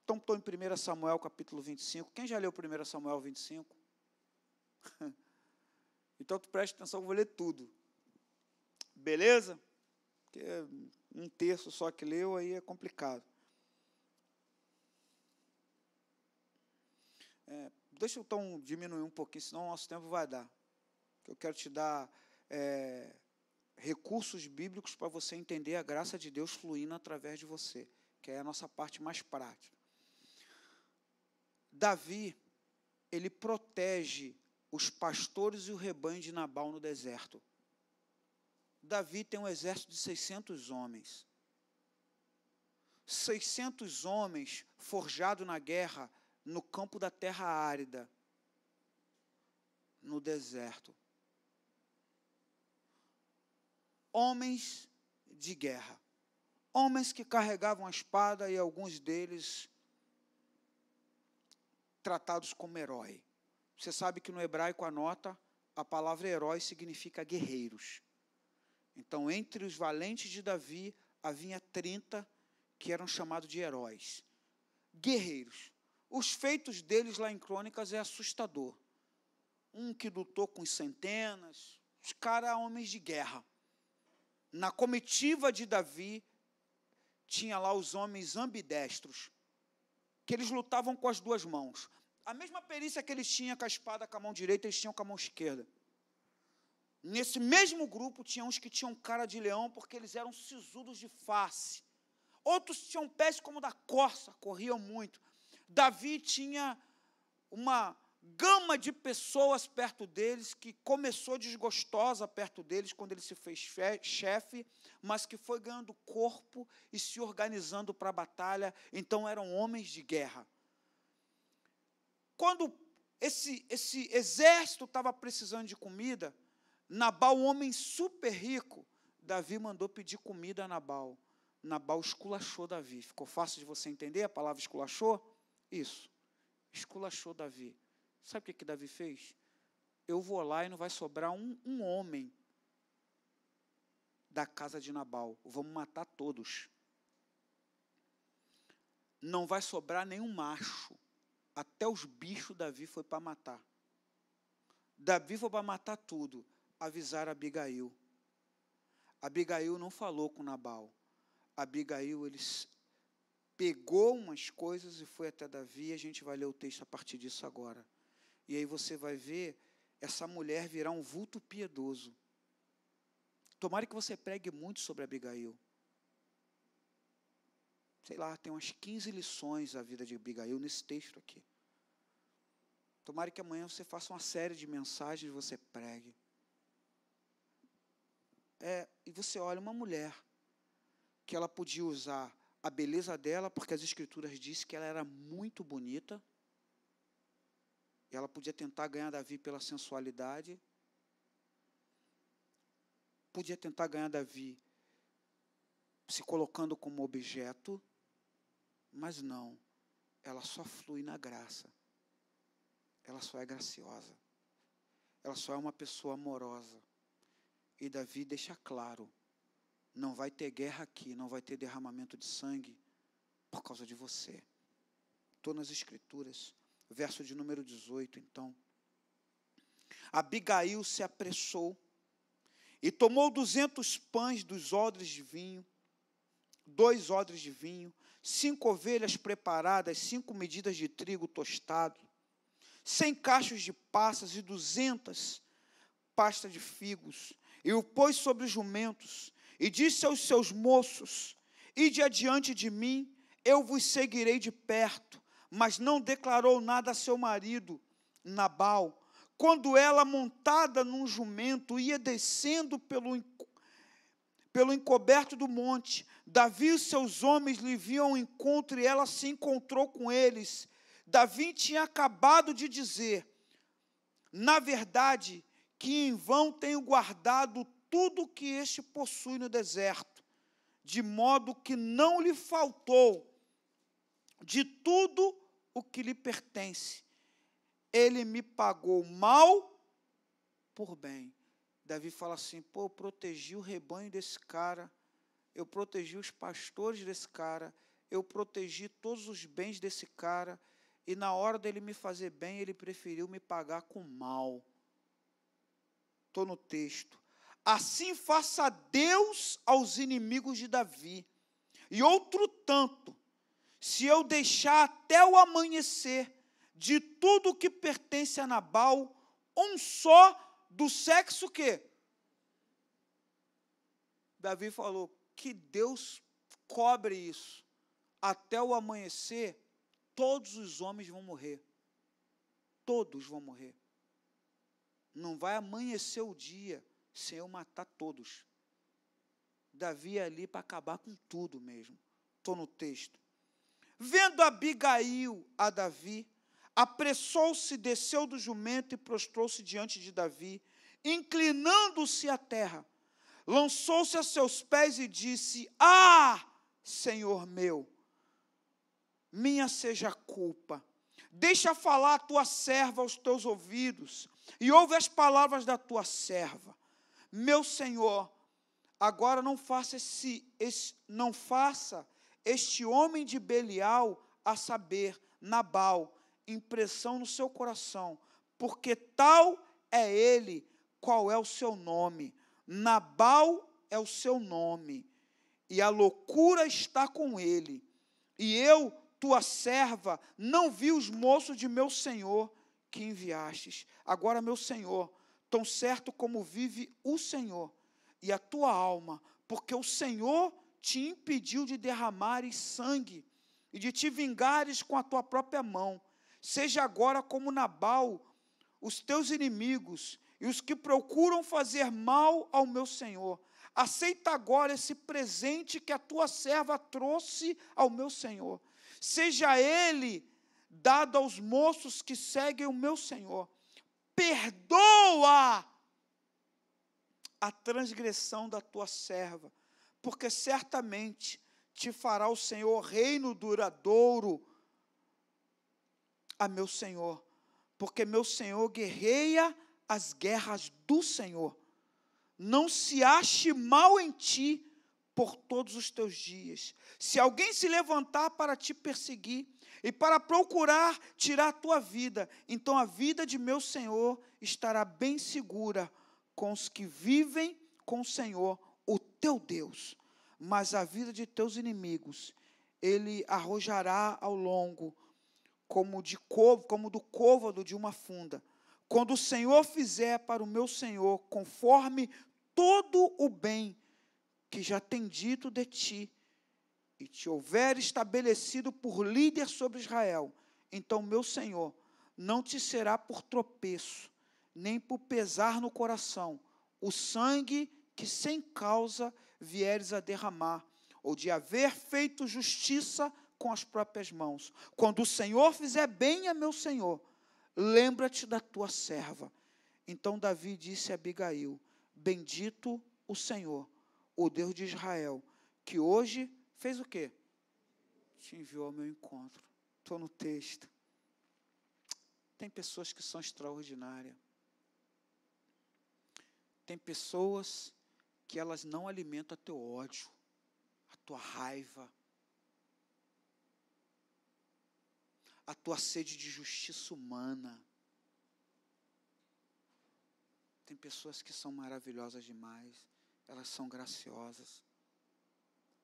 Então, estou em 1 Samuel, capítulo 25. Quem já leu 1 Samuel 25? Então, tu preste atenção, eu vou ler tudo. Beleza? Porque um terço só que leu, aí é complicado. Deixa eu então diminuir um pouquinho, senão o nosso tempo vai dar. Eu quero te dar recursos bíblicos para você entender a graça de Deus fluindo através de você, que é a nossa parte mais prática. Davi, ele protege os pastores e o rebanho de Nabal no deserto. Davi tem um exército de 600 homens. 600 homens forjados na guerra no campo da terra árida, no deserto. Homens de guerra. Homens que carregavam a espada e alguns deles tratados como herói. Você sabe que no hebraico a palavra herói significa guerreiros. Então, entre os valentes de Davi, havia 30 que eram chamados de heróis. Guerreiros. Os feitos deles lá em Crônicas é assustador. Um que lutou com centenas, os caras homens de guerra. Na comitiva de Davi, tinha lá os homens ambidestros, que eles lutavam com as duas mãos. A mesma perícia que eles tinham com a espada com a mão direita, eles tinham com a mão esquerda. Nesse mesmo grupo, tinha uns que tinham cara de leão, porque eles eram sisudos de face. Outros tinham pés como da corça, corriam muito. Davi tinha uma gama de pessoas perto deles, que começou desgostosa perto deles, quando ele se fez chefe, mas que foi ganhando corpo e se organizando para a batalha. Então, eram homens de guerra. Quando esse exército estava precisando de comida, Nabal, um homem super rico, Davi mandou pedir comida a Nabal. Nabal esculachou Davi. Ficou fácil de você entender a palavra esculachou? Isso. Esculachou Davi. Sabe o que Davi fez? Eu vou lá e não vai sobrar um homem da casa de Nabal. Vamos matar todos. Não vai sobrar nenhum macho. Até os bichos Davi foi para matar. Davi foi para matar tudo. Avisaram Abigail. Abigail não falou com Nabal. Abigail, eles pegou umas coisas e foi até Davi. A gente vai ler o texto a partir disso agora. E aí você vai ver essa mulher virar um vulto piedoso. Tomara que você pregue muito sobre Abigail. Sei lá, tem umas 15 lições a vida de Abigail nesse texto aqui. Tomara que amanhã você faça uma série de mensagens e você pregue. E você olha uma mulher que ela podia usar a beleza dela, porque as Escrituras dizem que ela era muito bonita, e ela podia tentar ganhar Davi pela sensualidade, podia tentar ganhar Davi se colocando como objeto, mas não, ela só flui na graça, ela só é graciosa, ela só é uma pessoa amorosa. E Davi deixa claro, não vai ter guerra aqui, não vai ter derramamento de sangue por causa de você. Estou nas Escrituras, verso de número 18, então. Abigail se apressou e tomou 200 pães dos odres de vinho, 2 odres de vinho, 5 ovelhas preparadas, 5 medidas de trigo tostado, 100 cachos de passas e 200 pastas de figos, e o pôs sobre os jumentos, e disse aos seus moços: ide adiante de mim, eu vos seguirei de perto. Mas não declarou nada a seu marido, Nabal. Quando ela, montada num jumento, ia descendo pelo encoberto do monte, Davi e seus homens lhe vinham ao encontro, e ela se encontrou com eles. Davi tinha acabado de dizer: na verdade, que em vão tenho guardado tudo que este possui no deserto, de modo que não lhe faltou de tudo o que lhe pertence. Ele me pagou mal por bem. Davi fala assim: pô, eu protegi o rebanho desse cara, eu protegi os pastores desse cara, eu protegi todos os bens desse cara, e na hora dele me fazer bem, ele preferiu me pagar com mal. Estou no texto. Assim faça Deus aos inimigos de Davi, e outro tanto, se eu deixar até o amanhecer, de tudo que pertence a Nabal, um só do sexo que? Davi falou: que Deus cobre isso. Até o amanhecer, todos os homens vão morrer. Todos vão morrer. Não vai amanhecer o dia sem eu matar todos. Davi é ali para acabar com tudo mesmo. Estou no texto. Vendo Abigail a Davi, apressou-se, desceu do jumento e prostrou-se diante de Davi, inclinando-se à terra, lançou-se a seus pés e disse: ah, Senhor meu, minha seja a culpa, deixa falar a tua serva aos teus ouvidos, e ouve as palavras da tua serva. Meu Senhor, agora não faça este homem de Belial, a saber, Nabal, impressão no seu coração, porque tal é ele. Qual é o seu nome? Nabal é o seu nome, e a loucura está com ele. E eu, tua serva, não vi os moços de meu senhor que enviastes. Agora, meu senhor, tão certo como vive o Senhor e a tua alma, porque o Senhor te impediu de derramares sangue e de te vingares com a tua própria mão. Seja agora como Nabal, os teus inimigos e os que procuram fazer mal ao meu senhor. Aceita agora esse presente que a tua serva trouxe ao meu senhor. Seja ele dado aos moços que seguem o meu senhor. Perdoa a transgressão da tua serva, porque certamente te fará o Senhor reino duradouro a meu Senhor, porque meu Senhor guerreia as guerras do Senhor. Não se ache mal em ti por todos os teus dias. Se alguém se levantar para te perseguir e para procurar tirar a tua vida, então a vida de meu Senhor estará bem segura com os que vivem com o Senhor, o teu Deus. Mas a vida de teus inimigos ele arrojará ao longo, como do côvado de uma funda. Quando o Senhor fizer para o meu Senhor, conforme todo o bem que já tem dito de ti, e te houver estabelecido por líder sobre Israel, então meu Senhor não te será por tropeço, nem por pesar no coração, o sangue que sem causa vieres a derramar, ou de haver feito justiça com as próprias mãos. Quando o Senhor fizer bem a meu Senhor, lembra-te da tua serva. Então Davi disse a Abigail: bendito o Senhor, o Deus de Israel, que hoje fez o quê? Te enviou ao meu encontro. Estou no texto. Tem pessoas que são extraordinárias. Tem pessoas que elas não alimentam teu ódio, a tua raiva, a tua sede de justiça humana. Tem pessoas que são maravilhosas demais, elas são graciosas.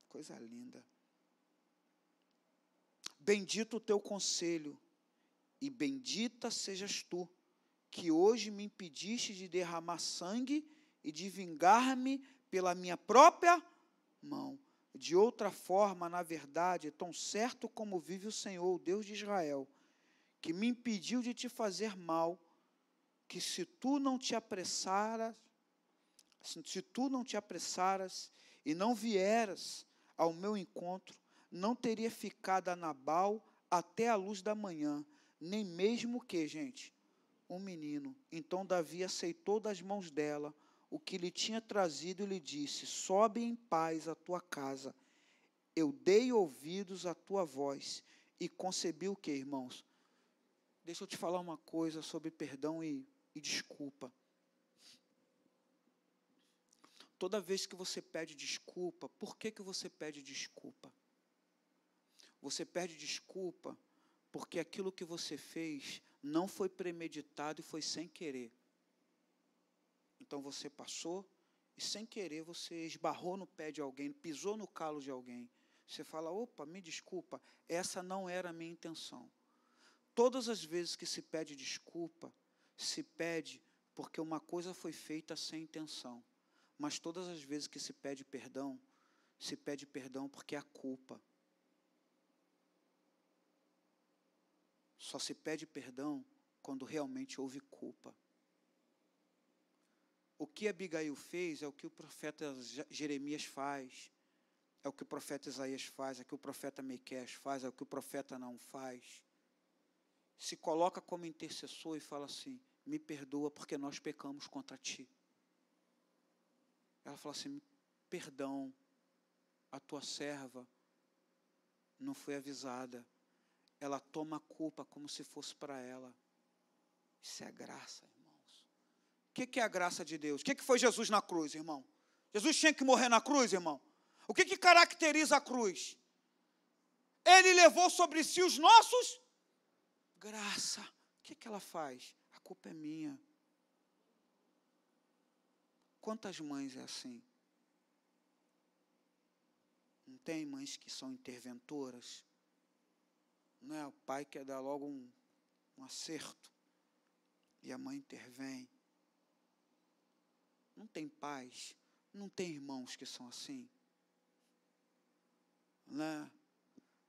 Coisa linda. Bendito o teu conselho, e bendita sejas tu, que hoje me impediste de derramar sangue e de vingar-me pela minha própria mão. De outra forma, na verdade, tão certo como vive o Senhor, o Deus de Israel, que me impediu de te fazer mal, que se tu não te apressaras e não vieras ao meu encontro, não teria ficado a Nabal até a luz da manhã, nem mesmo que, gente, um menino. Então Davi aceitou das mãos dela o que lhe tinha trazido e lhe disse: sobe em paz à tua casa. Eu dei ouvidos à tua voz e concebi o que, irmãos? Deixa eu te falar uma coisa sobre perdão e desculpa. Toda vez que você pede desculpa, por que você pede desculpa? Você pede desculpa porque aquilo que você fez não foi premeditado e foi sem querer. Então você passou e sem querer você esbarrou no pé de alguém, pisou no calo de alguém. Você fala: opa, me desculpa, essa não era a minha intenção. Todas as vezes que se pede desculpa, se pede porque uma coisa foi feita sem intenção. Mas todas as vezes que se pede perdão porque há culpa. Só se pede perdão quando realmente houve culpa. O que Abigail fez é o que o profeta Jeremias faz, é o que o profeta Isaías faz, é o que o profeta Miqueias faz, é o que o profeta Naum faz. Se coloca como intercessor e fala assim: me perdoa porque nós pecamos contra ti. Ela fala assim: perdão, a tua serva não foi avisada. Ela toma a culpa como se fosse para ela. Isso é graça, irmãos. O que é a graça de Deus? O que foi Jesus na cruz, irmão? Jesus tinha que morrer na cruz, irmão? O que caracteriza a cruz? Ele levou sobre si os nossos graça. O que ela faz? A culpa é minha. Quantas mães é assim? Não tem mães que são interventoras? Não é? O pai quer dar logo um acerto e a mãe intervém. Não tem pais, não tem irmãos que são assim. Né?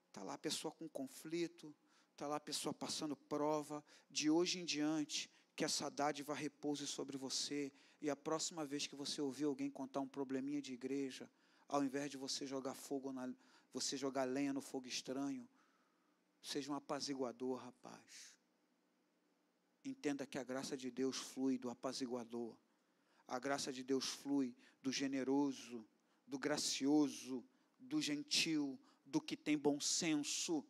Está lá a pessoa com conflito, está lá a pessoa passando prova. De hoje em diante, que essa dádiva repouse sobre você, e a próxima vez que você ouvir alguém contar um probleminha de igreja, ao invés de você jogar você jogar lenha no fogo estranho, seja um apaziguador, rapaz. Entenda que a graça de Deus flui do apaziguador. A graça de Deus flui do generoso, do gracioso, do gentil, do que tem bom senso.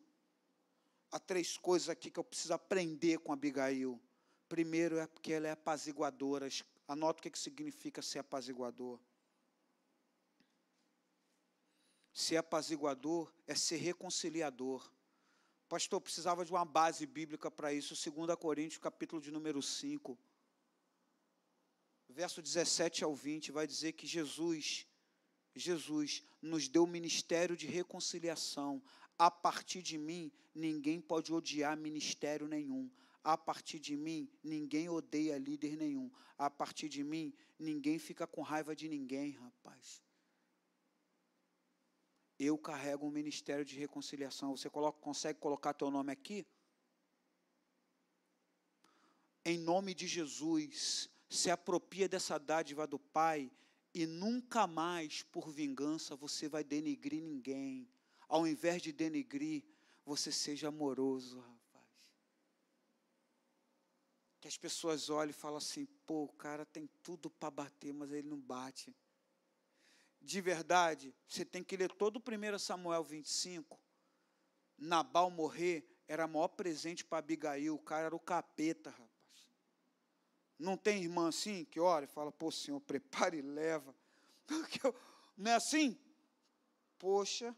Há 3 coisas aqui que eu preciso aprender com Abigail. Primeiro é porque ela é apaziguadora. Anota o que significa ser apaziguador. Ser apaziguador é ser reconciliador. Pastor, precisava de uma base bíblica para isso. 2 Coríntios, capítulo de número 5, verso 17 ao 20, vai dizer que Jesus nos deu o ministério de reconciliação. A partir de mim, ninguém pode odiar ministério nenhum. A partir de mim, ninguém odeia líder nenhum. A partir de mim, ninguém fica com raiva de ninguém, rapaz. Eu carrego um ministério de reconciliação. Você consegue colocar teu nome aqui? Em nome de Jesus, se apropria dessa dádiva do Pai e nunca mais, por vingança, você vai denegrir ninguém. Ao invés de denegrir, você seja amoroso, rapaz. Que as pessoas olhem e falam assim: pô, o cara tem tudo para bater, mas ele não bate. De verdade, você tem que ler todo o 1 Samuel 25. Nabal morrer era o maior presente para Abigail. O cara era o capeta, rapaz. Não tem irmã assim que ora e fala: pô, Senhor, prepara e leva. Não é assim? Poxa,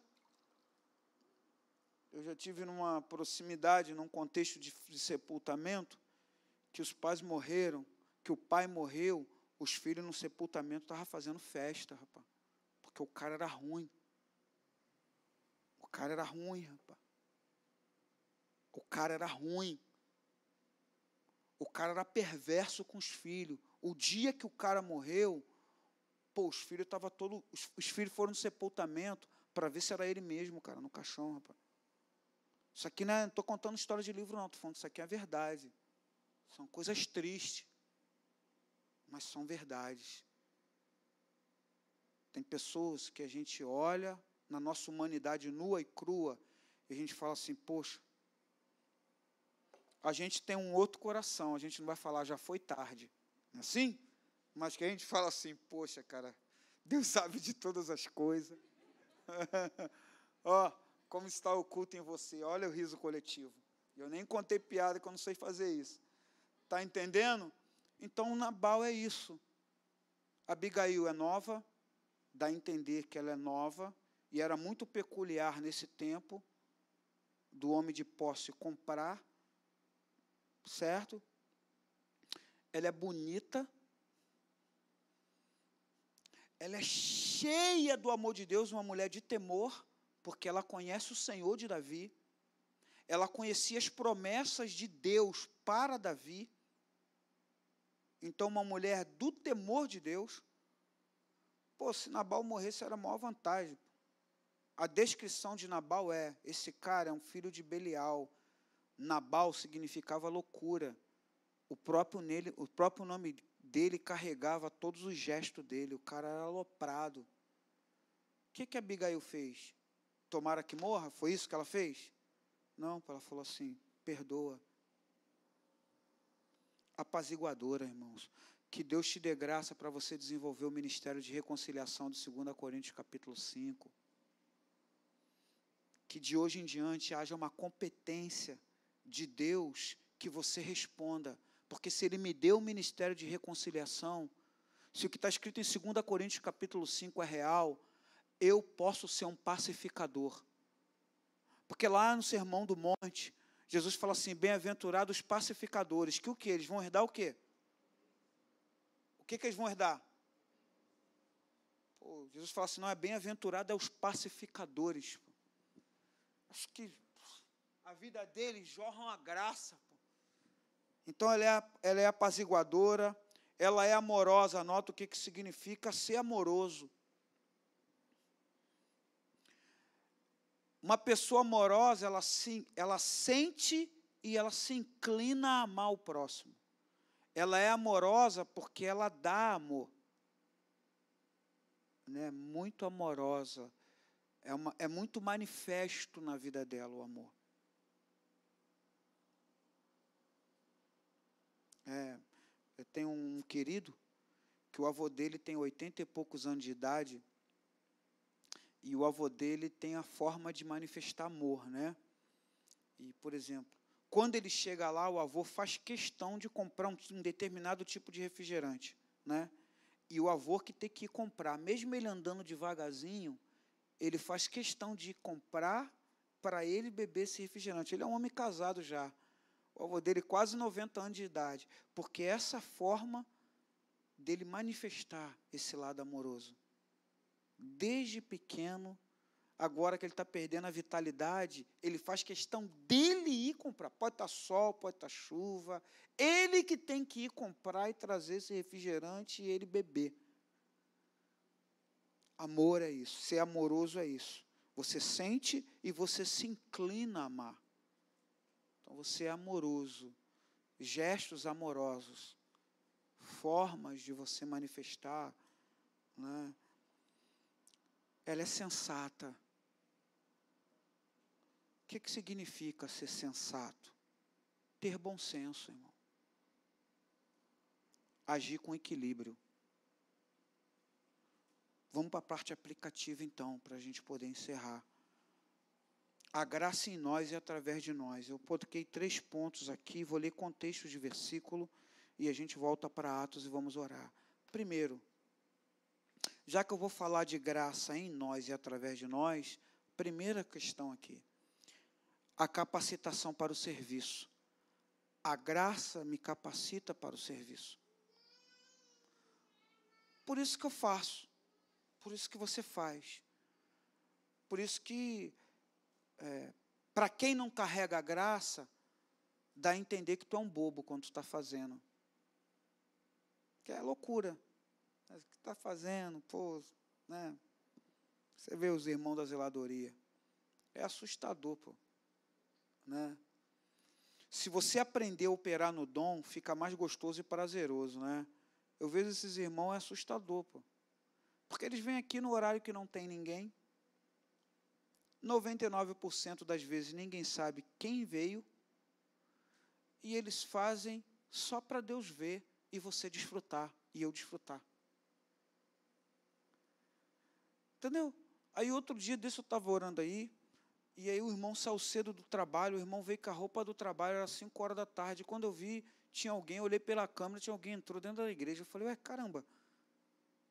eu já tive numa proximidade, num contexto de sepultamento, que os pais morreram, que o pai morreu, Os filhos no sepultamento estavam fazendo festa, rapaz. Porque o cara era ruim. O cara era ruim, rapaz. O cara era ruim. O cara era perverso com os filhos. O dia que o cara morreu, os filhos estavam todos. Os filhos foram no sepultamento para ver se era ele mesmo, cara, no caixão, rapaz. Isso aqui não estou contando história de livro, não. Estou falando isso aqui é verdade. São coisas tristes, mas são verdades. Tem pessoas que a gente olha na nossa humanidade nua e crua e a gente fala assim, poxa, a gente tem um outro coração, a gente não vai falar, já foi tarde, não é assim? Mas que a gente fala assim, poxa, cara, Deus sabe de todas as coisas. Ó, como está oculto em você, olha o riso coletivo. Eu nem contei piada, que eu não sei fazer isso. Está entendendo? Então, Nabal é isso. Abigail é nova, dá a entender que ela é nova, e era muito peculiar nesse tempo, do homem de posse comprar, certo? Ela é bonita, ela é cheia do amor de Deus, uma mulher de temor, porque ela conhece o Senhor de Davi, ela conhecia as promessas de Deus para Davi. Então, uma mulher do temor de Deus. Pô, se Nabal morresse, era a maior vantagem. A descrição de Nabal é, esse cara é um filho de Belial. Nabal significava loucura. O próprio nome dele carregava todos os gestos dele. O cara era aloprado. O que Abigail fez? Tomara que morra? Foi isso que ela fez? Não, ela falou assim, perdoa. Apaziguadora, irmãos. Que Deus te dê graça para você desenvolver o ministério de reconciliação de 2 Coríntios capítulo 5. Que de hoje em diante haja uma competência de Deus que você responda. Porque se Ele me deu o ministério de reconciliação, se o que está escrito em 2 Coríntios capítulo 5 é real, eu posso ser um pacificador. Porque lá no Sermão do Monte, Jesus fala assim, bem-aventurados os pacificadores, que o quê? Eles vão herdar o quê? O que eles vão herdar? Pô, Jesus fala assim, não, é bem-aventurado é os pacificadores. Acho que a vida deles jorra uma graça. Pô. Então, ela é apaziguadora, ela é amorosa, anota o que significa ser amoroso. Uma pessoa amorosa, ela sente e ela se inclina a amar o próximo. Ela é amorosa porque ela dá amor. Né? Muito amorosa. É muito manifesto na vida dela o amor. Eu tenho um querido que o avô dele tem 80 e poucos anos de idade e o avô dele tem a forma de manifestar amor, né? E, por exemplo, quando ele chega lá, o avô faz questão de comprar um determinado tipo de refrigerante, né? E o avô que tem que ir comprar, mesmo ele andando devagarzinho, ele faz questão de comprar para ele beber esse refrigerante. Ele é um homem casado já. O avô dele quase 90 anos de idade, porque essa forma dele manifestar esse lado amoroso. Desde pequeno, agora que ele está perdendo a vitalidade, ele faz questão dele ir comprar. Pode estar sol, pode estar chuva. Ele que tem que ir comprar e trazer esse refrigerante e ele beber. Amor é isso. Ser amoroso é isso. Você sente e você se inclina a amar. Então, você é amoroso. Gestos amorosos. Formas de você manifestar. Né? Ela é sensata. O que significa ser sensato? Ter bom senso, irmão. Agir com equilíbrio. Vamos para a parte aplicativa, então, para a gente poder encerrar. A graça em nós e através de nós. Eu coloquei 3 pontos aqui, vou ler contextos de versículo, e a gente volta para Atos e vamos orar. Primeiro, já que eu vou falar de graça em nós e através de nós, primeira questão aqui. A capacitação para o serviço. A graça me capacita para o serviço. por isso que eu faço, por isso que você faz. Por isso que, para quem não carrega a graça, dá a entender que tu é um bobo quando tu está fazendo. Que é loucura. O que está fazendo? Pô, né? Você vê os irmãos da zeladoria. É assustador, pô. Né? Se você aprender a operar no dom, fica mais gostoso e prazeroso, né? Eu vejo esses irmãos, é assustador, pô. Porque eles vêm aqui no horário que não tem ninguém. 99% das vezes ninguém sabe quem veio. E eles fazem só para Deus ver e você desfrutar, e eu desfrutar. Entendeu? Aí outro dia desse eu estava orando aí, e aí o irmão saiu cedo do trabalho, o irmão veio com a roupa do trabalho, era 5 horas da tarde, quando eu vi, tinha alguém, eu olhei pela câmera, tinha alguém, entrou dentro da igreja, eu falei, ué, caramba.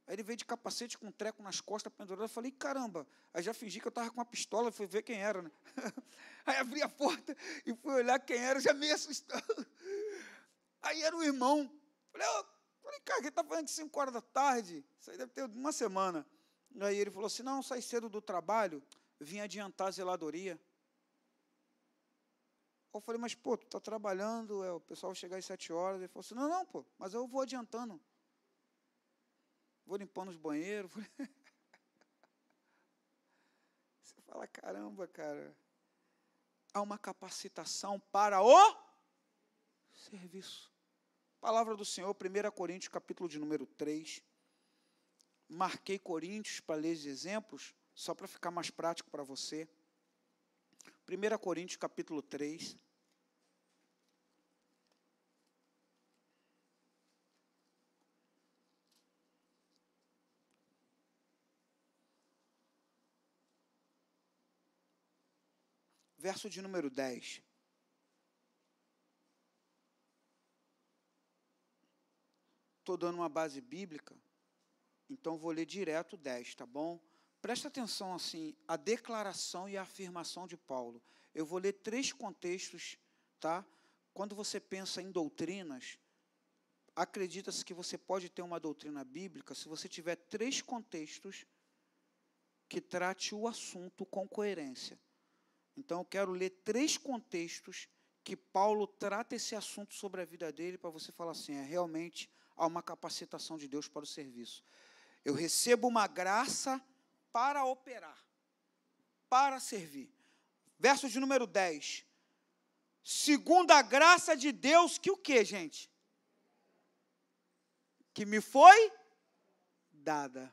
Aí ele veio de capacete com um treco nas costas, pendurado, eu falei, caramba. Aí já fingi que eu estava com uma pistola, fui ver quem era, né? Aí abri a porta e fui olhar quem era, já meio assustado. Aí era o irmão. Falei, cara, quem está falando que 5 horas da tarde? Isso aí deve ter uma semana. Aí ele falou assim, não, sai cedo do trabalho, vim adiantar a zeladoria. Eu falei, mas, pô, tu está trabalhando, o pessoal vai chegar às 7 horas. Ele falou assim, não, pô, mas eu vou adiantando. Vou limpando os banheiros. Você fala, caramba, cara. Há uma capacitação para o serviço. Palavra do Senhor, 1 Coríntios, capítulo de número 3. Marquei Coríntios para ler os exemplos, só para ficar mais prático para você. 1 Coríntios, capítulo 3. Verso de número 10. Estou dando uma base bíblica, então vou ler direto 10, tá bom? Presta atenção, assim, a declaração e a afirmação de Paulo. Eu vou ler 3 contextos, tá? Quando você pensa em doutrinas, acredita-se que você pode ter uma doutrina bíblica se você tiver 3 contextos que trate o assunto com coerência. Então, eu quero ler 3 contextos que Paulo trata esse assunto sobre a vida dele, para você falar assim, realmente há uma capacitação de Deus para o serviço. Eu recebo uma graça para operar, para servir. Verso de número 10. Segundo a graça de Deus, que o quê, gente? Que me foi dada.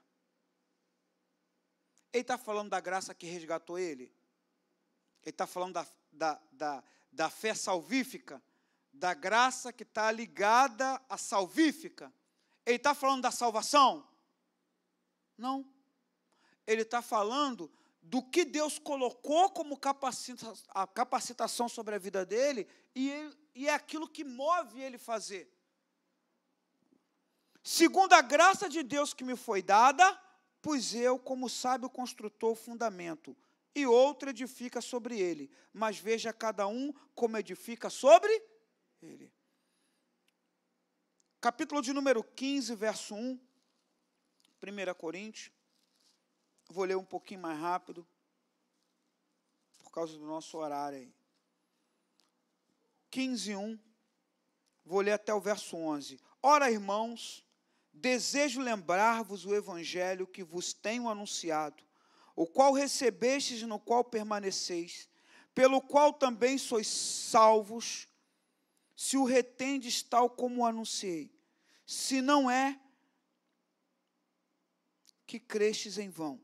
Ele está falando da graça que resgatou ele? Ele está falando da fé salvífica, da graça que está ligada à salvífica. Ele está falando da salvação? Não. Ele está falando do que Deus colocou como capacitação sobre a vida dele, e é aquilo que move ele fazer. Segundo a graça de Deus que me foi dada, pus eu, como sábio construtor, o fundamento, e outro edifica sobre ele, mas veja cada um como edifica sobre ele. Capítulo de número 15, verso 1, 1 Coríntios, vou ler um pouquinho mais rápido, por causa do nosso horário aí. 15, 1, vou ler até o verso 11. Ora, irmãos, desejo lembrar-vos o evangelho que vos tenho anunciado, o qual recebestes e no qual permaneceis, pelo qual também sois salvos, se o retendes tal como o anunciei. Se não é, que crestes em vão.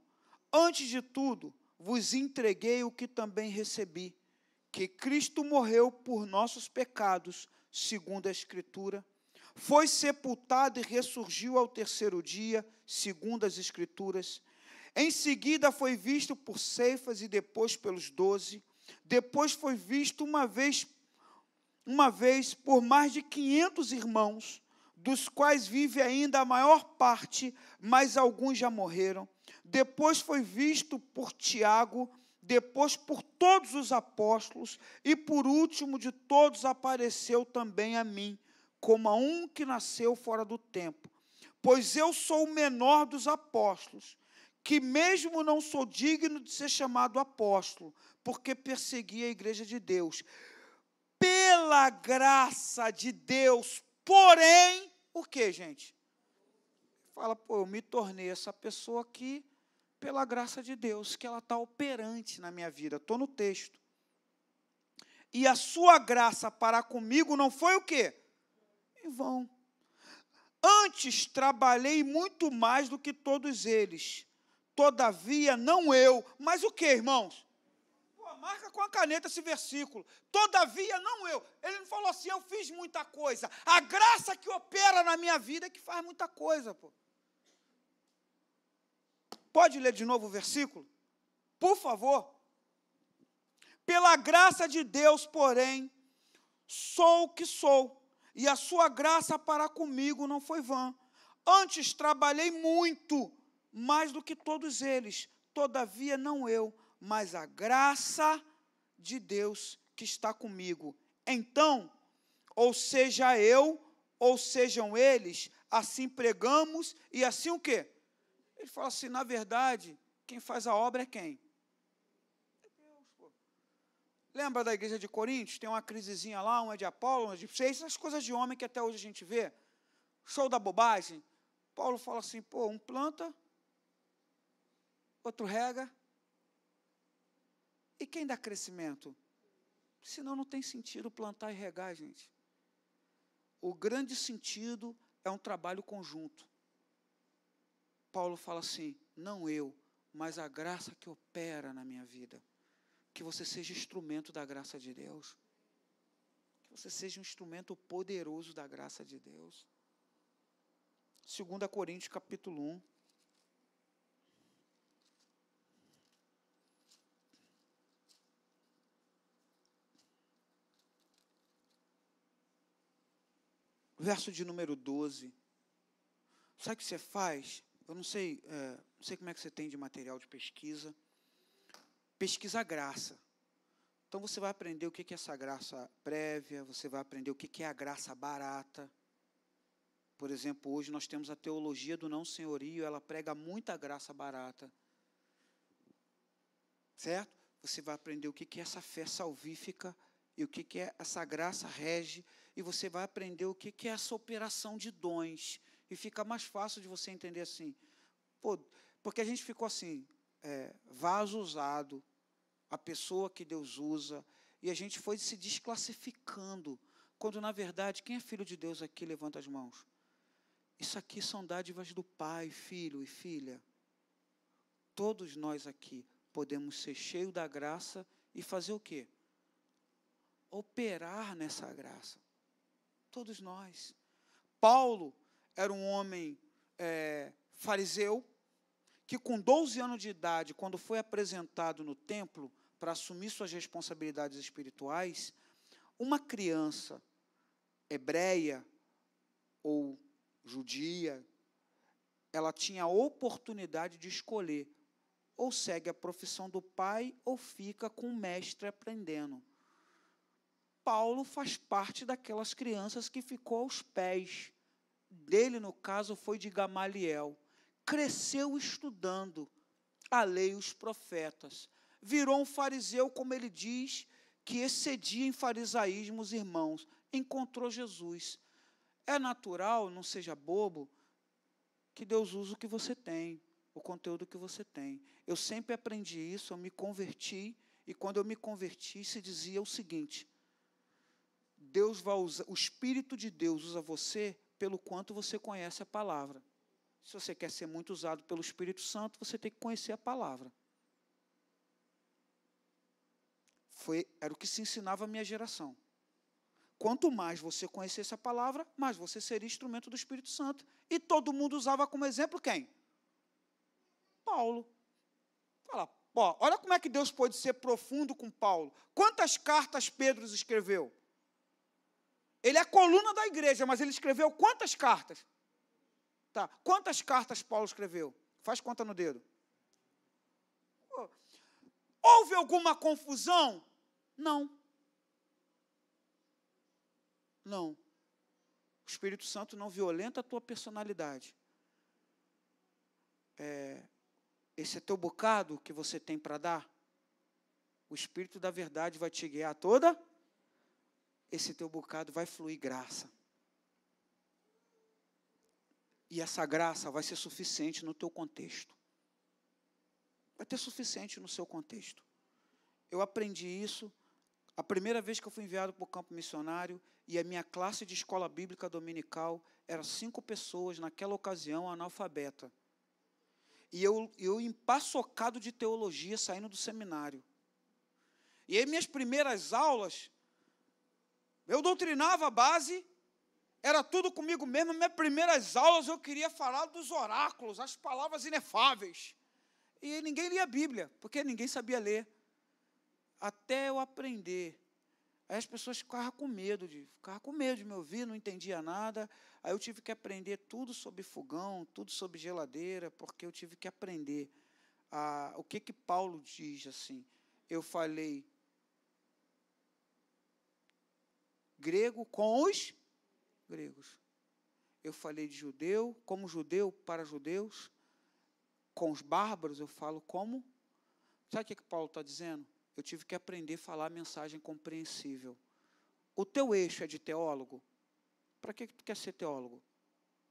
Antes de tudo, vos entreguei o que também recebi, que Cristo morreu por nossos pecados, segundo a Escritura, foi sepultado e ressurgiu ao 3º dia, segundo as Escrituras. Em seguida foi visto por Cefas e depois pelos 12. Depois foi visto uma vez por mais de 500 irmãos, dos quais vive ainda a maior parte, mas alguns já morreram. Depois foi visto por Tiago, depois por todos os apóstolos, e por último de todos apareceu também a mim, como a um que nasceu fora do tempo. pois eu sou o menor dos apóstolos, que mesmo não sou digno de ser chamado apóstolo, porque persegui a igreja de Deus. Pela graça de Deus, porém, o que, gente? Fala, eu me tornei essa pessoa aqui pela graça de Deus, que ela está operante na minha vida. Estou no texto. E a sua graça para comigo não foi o quê? Em vão. Antes trabalhei muito mais do que todos eles. Todavia, não eu, mas o que, irmãos? Marca com a caneta esse versículo. Todavia, não eu. Ele não falou assim, eu fiz muita coisa. A graça que opera na minha vida é que faz muita coisa, pô. Pode ler de novo o versículo? Por favor. Pela graça de Deus, porém, sou o que sou, e a sua graça para comigo não foi vã. Antes trabalhei muito, mais do que todos eles. Todavia, não eu, mas a graça de Deus que está comigo. Então, ou seja eu, ou sejam eles, assim pregamos, e assim o quê? Ele fala assim, na verdade, quem faz a obra é quem? É Deus, pô. Lembra da igreja de Coríntios? Tem uma crisezinha lá, uma de Apolo, uma de Ceia, essas coisas de homem que até hoje a gente vê. Show da bobagem. Paulo fala assim, um planta, outro rega, e quem dá crescimento? Senão não tem sentido plantar e regar, gente. O grande sentido é um trabalho conjunto. Paulo fala assim, não eu, mas a graça que opera na minha vida. Que você seja instrumento da graça de Deus. Que você seja um instrumento poderoso da graça de Deus. 2 Coríntios, capítulo 1. Verso de número 12. Sabe o que você faz? Eu não sei como é que você tem de material de pesquisa. Pesquisa a graça. Então, você vai aprender o que é essa graça prévia, você vai aprender o que é a graça barata. Por exemplo, hoje nós temos a teologia do não senhorio, ela prega muita graça barata. Certo? Você vai aprender o que é essa fé salvífica e o que é essa graça rege, e você vai aprender o que é essa operação de dons. E fica mais fácil de você entender assim. Porque a gente ficou assim, vaso usado, a pessoa que Deus usa, e a gente foi se desclassificando, quando, na verdade, quem é filho de Deus aqui, levanta as mãos. Isso aqui são dádivas do Pai, filho e filha. Todos nós aqui podemos ser cheios da graça e fazer o quê? Operar nessa graça. Todos nós. Paulo era um homem fariseu, que com 12 anos de idade, quando foi apresentado no templo para assumir suas responsabilidades espirituais, uma criança hebreia ou judia, ela tinha a oportunidade de escolher, ou segue a profissão do pai, ou fica com o mestre aprendendo. Paulo faz parte daquelas crianças que ficou aos pés dele, no caso, foi de Gamaliel. Cresceu estudando a lei e os profetas. Virou um fariseu, como ele diz, que excedia em farisaísmo os irmãos. Encontrou Jesus. É natural, não seja bobo, que Deus use o que você tem, o conteúdo que você tem. Eu sempre aprendi isso, eu me converti, e quando eu me converti, se dizia o seguinte: Deus vai usar, o Espírito de Deus usa você pelo quanto você conhece a palavra. Se você quer ser muito usado pelo Espírito Santo, você tem que conhecer a palavra. Era o que se ensinava a minha geração. Quanto mais você conhecesse a palavra, mais você seria instrumento do Espírito Santo. E todo mundo usava como exemplo quem? Paulo. Fala, olha como é que Deus pode ser profundo com Paulo. Quantas cartas Pedro escreveu? Ele é a coluna da igreja, mas ele escreveu quantas cartas? Tá. Quantas cartas Paulo escreveu? Faz conta no dedo. Houve alguma confusão? Não. Não. O Espírito Santo não violenta a tua personalidade, esse é teu bocado que você tem para dar? O Espírito da verdade vai te guiar toda. Esse teu bocado vai fluir graça. E essa graça vai ser suficiente no teu contexto. Vai ter suficiente no seu contexto. Eu aprendi isso a primeira vez que eu fui enviado para o campo missionário, e a minha classe de escola bíblica dominical era 5 pessoas, naquela ocasião, analfabeta. E eu empaçocado de teologia, saindo do seminário. E aí, minhas primeiras aulas, eu doutrinava a base, era tudo comigo mesmo. Minhas primeiras aulas eu queria falar dos oráculos, as palavras inefáveis. E ninguém lia a Bíblia, porque ninguém sabia ler. Até eu aprender. Aí as pessoas ficavam com medo de me ouvir, não entendia nada. Aí eu tive que aprender tudo sobre fogão, tudo sobre geladeira, porque eu tive que aprender o que Paulo diz assim. Eu falei grego com os gregos. Eu falei de judeu, como judeu para judeus. Com os bárbaros eu falo como. Sabe o que Paulo está dizendo? Eu tive que aprender a falar a mensagem compreensível. O teu eixo é de teólogo? Para que tu quer ser teólogo?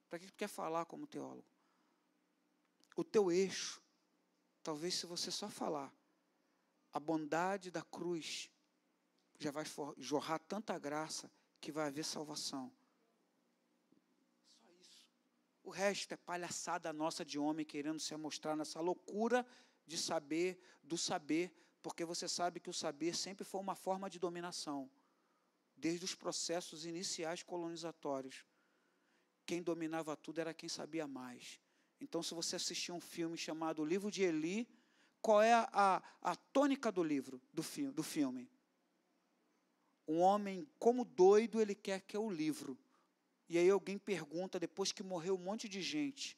Para que tu quer falar como teólogo? O teu eixo, talvez se você só falar a bondade da cruz, já vai jorrar tanta graça que vai haver salvação. Só isso. O resto é palhaçada nossa de homem querendo se mostrar nessa loucura de saber, do saber, porque você sabe que o saber sempre foi uma forma de dominação, desde os processos iniciais colonizatórios. Quem dominava tudo era quem sabia mais. Então, se você assistir um filme chamado O Livro de Eli, qual é a tônica do livro, do filme? Um homem, como doido, ele quer que é o livro. E aí alguém pergunta, depois que morreu um monte de gente,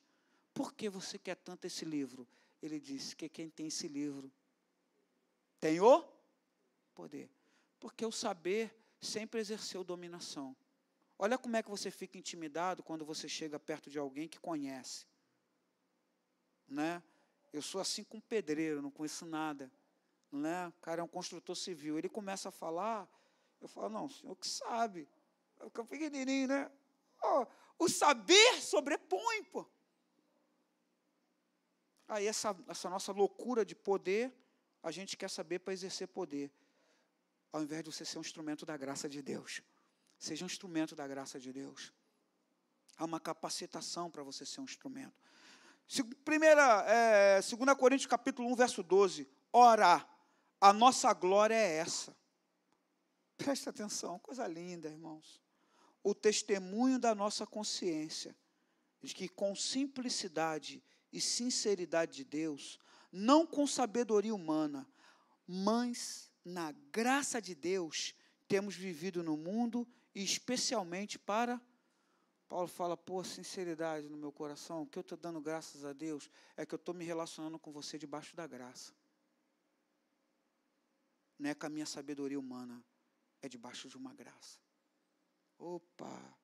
por que você quer tanto esse livro? Ele disse que quem tem esse livro tem o poder. Porque o saber sempre exerceu dominação. Olha como é que você fica intimidado quando você chega perto de alguém que conhece. Né? Eu sou assim com um pedreiro, não conheço nada. Né? O cara é um construtor civil. Ele começa a falar, eu falo, não, o senhor que sabe. Eu fico pequenininho, né? Oh, o saber sobrepõe, pô. Aí essa nossa loucura de poder, a gente quer saber para exercer poder. Ao invés de você ser um instrumento da graça de Deus. Seja um instrumento da graça de Deus. Há uma capacitação para você ser um instrumento. 2 Coríntios capítulo 1, verso 12. Ora, a nossa glória é essa. Presta atenção, coisa linda, irmãos. O testemunho da nossa consciência, de que com simplicidade e sinceridade de Deus, não com sabedoria humana, mas na graça de Deus, temos vivido no mundo e especialmente para... Paulo fala, sinceridade no meu coração, o que eu estou dando graças a Deus é que eu estou me relacionando com você debaixo da graça. Não é com a minha sabedoria humana, é debaixo de uma graça. Opa,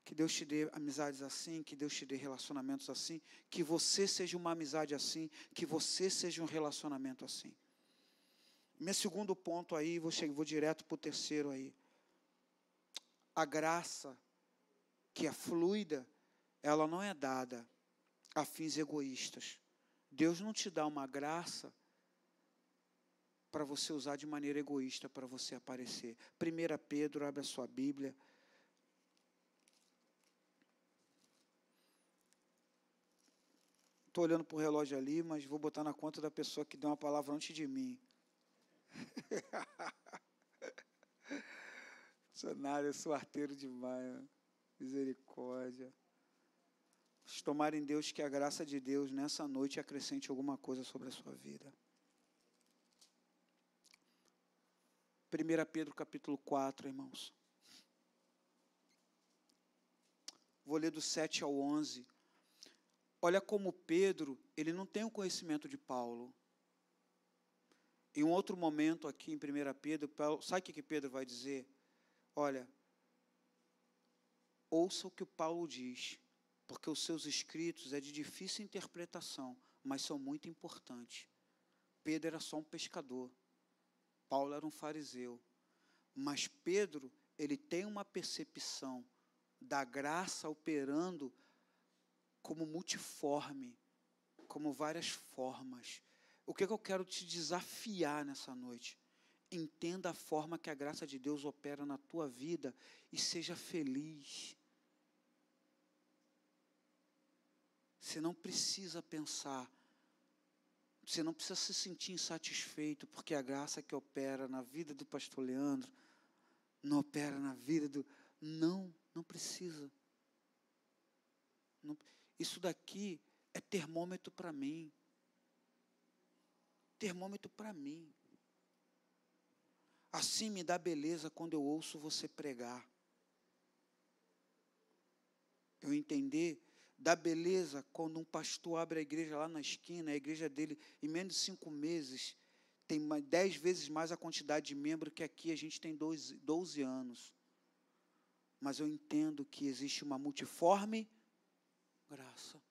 que Deus te dê amizades assim, que Deus te dê relacionamentos assim, que você seja uma amizade assim, que você seja um relacionamento assim. Meu segundo ponto aí, vou direto para o terceiro aí. A graça que é fluida, ela não é dada a fins egoístas. Deus não te dá uma graça para você usar de maneira egoísta, para você aparecer. 1 Pedro, abre a sua Bíblia. Estou olhando para o relógio ali, mas vou botar na conta da pessoa que deu uma palavra antes de mim. Missionário, eu sou arteiro demais. Né? Misericórdia. Tomara em Deus que a graça de Deus nessa noite acrescente alguma coisa sobre a sua vida. 1 Pedro capítulo 4, irmãos. Vou ler do 7 ao 11. Olha como Pedro, ele não tem o conhecimento de Paulo. Em um outro momento aqui em 1 Pedro, sabe o que Pedro vai dizer? Olha, ouça o que o Paulo diz, porque os seus escritos é de difícil interpretação, mas são muito importantes. Pedro era só um pescador, Paulo era um fariseu, mas Pedro, ele tem uma percepção da graça operando como multiforme, como várias formas. O que eu quero te desafiar nessa noite? Entenda a forma que a graça de Deus opera na tua vida e seja feliz. Você não precisa pensar, você não precisa se sentir insatisfeito, porque a graça que opera na vida do pastor Leandro, não opera na vida do... Não precisa. Não, isso daqui é termômetro para mim. Termômetro para mim. Assim me dá beleza quando eu ouço você pregar. Eu entender, dá beleza quando um pastor abre a igreja lá na esquina, a igreja dele, em menos de 5 meses, tem 10 vezes mais a quantidade de membros que aqui a gente tem 12 anos. Mas eu entendo que existe uma multiforme graça.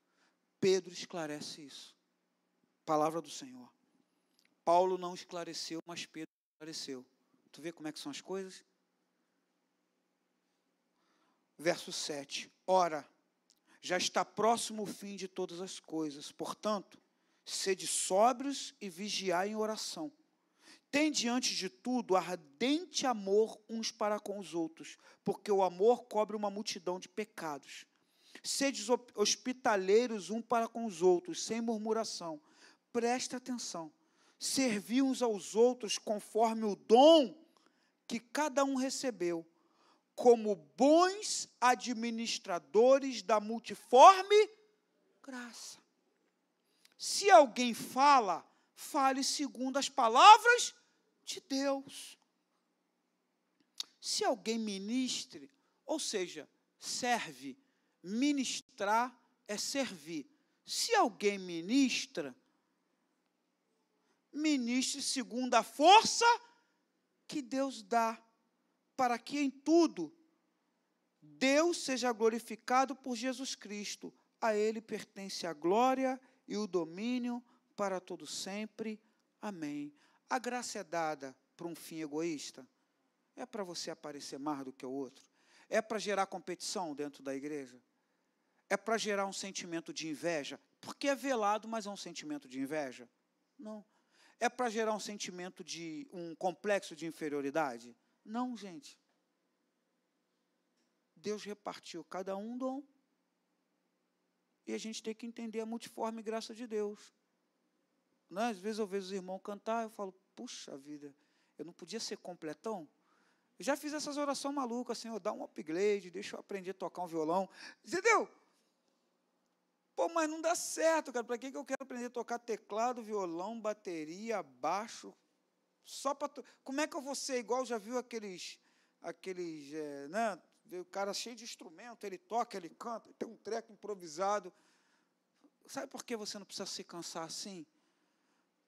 Pedro esclarece isso. Palavra do Senhor. Paulo não esclareceu, mas Pedro esclareceu. Tu vê como é que são as coisas? Verso 7. Ora, já está próximo o fim de todas as coisas. Portanto, sede sóbrios e vigiai em oração. Tem diante de tudo ardente amor uns para com os outros, porque o amor cobre uma multidão de pecados. Sede hospitaleiros um para com os outros, sem murmuração. Presta atenção. Servi uns aos outros conforme o dom que cada um recebeu, como bons administradores da multiforme graça. Se alguém fala, fale segundo as palavras de Deus. Se alguém ministre, ou seja, serve, ministrar é servir. Se alguém ministra, ministre segundo a força que Deus dá, para que em tudo Deus seja glorificado por Jesus Cristo. A Ele pertence a glória e o domínio para todo sempre. Amém. A graça é dada para um fim egoísta? É para você aparecer mais do que o outro? É para gerar competição dentro da igreja? É para gerar um sentimento de inveja? Porque é velado, mas é um sentimento de inveja? Não. É para gerar um sentimento de um complexo de inferioridade? Não, gente. Deus repartiu cada um dom. E a gente tem que entender a multiforme graça de Deus. Não, às vezes eu vejo os irmãos cantar, eu falo, puxa vida, eu não podia ser completão? Eu já fiz essas orações malucas, Senhor, dá um upgrade, deixa eu aprender a tocar um violão. Entendeu? Pô, mas não dá certo, cara. Para que eu quero aprender a tocar teclado, violão, bateria, baixo? Só para... Como é que eu vou ser igual? Já viu aqueles né? O cara cheio de instrumento, ele toca, ele canta, tem um treco improvisado. Sabe por que você não precisa se cansar assim?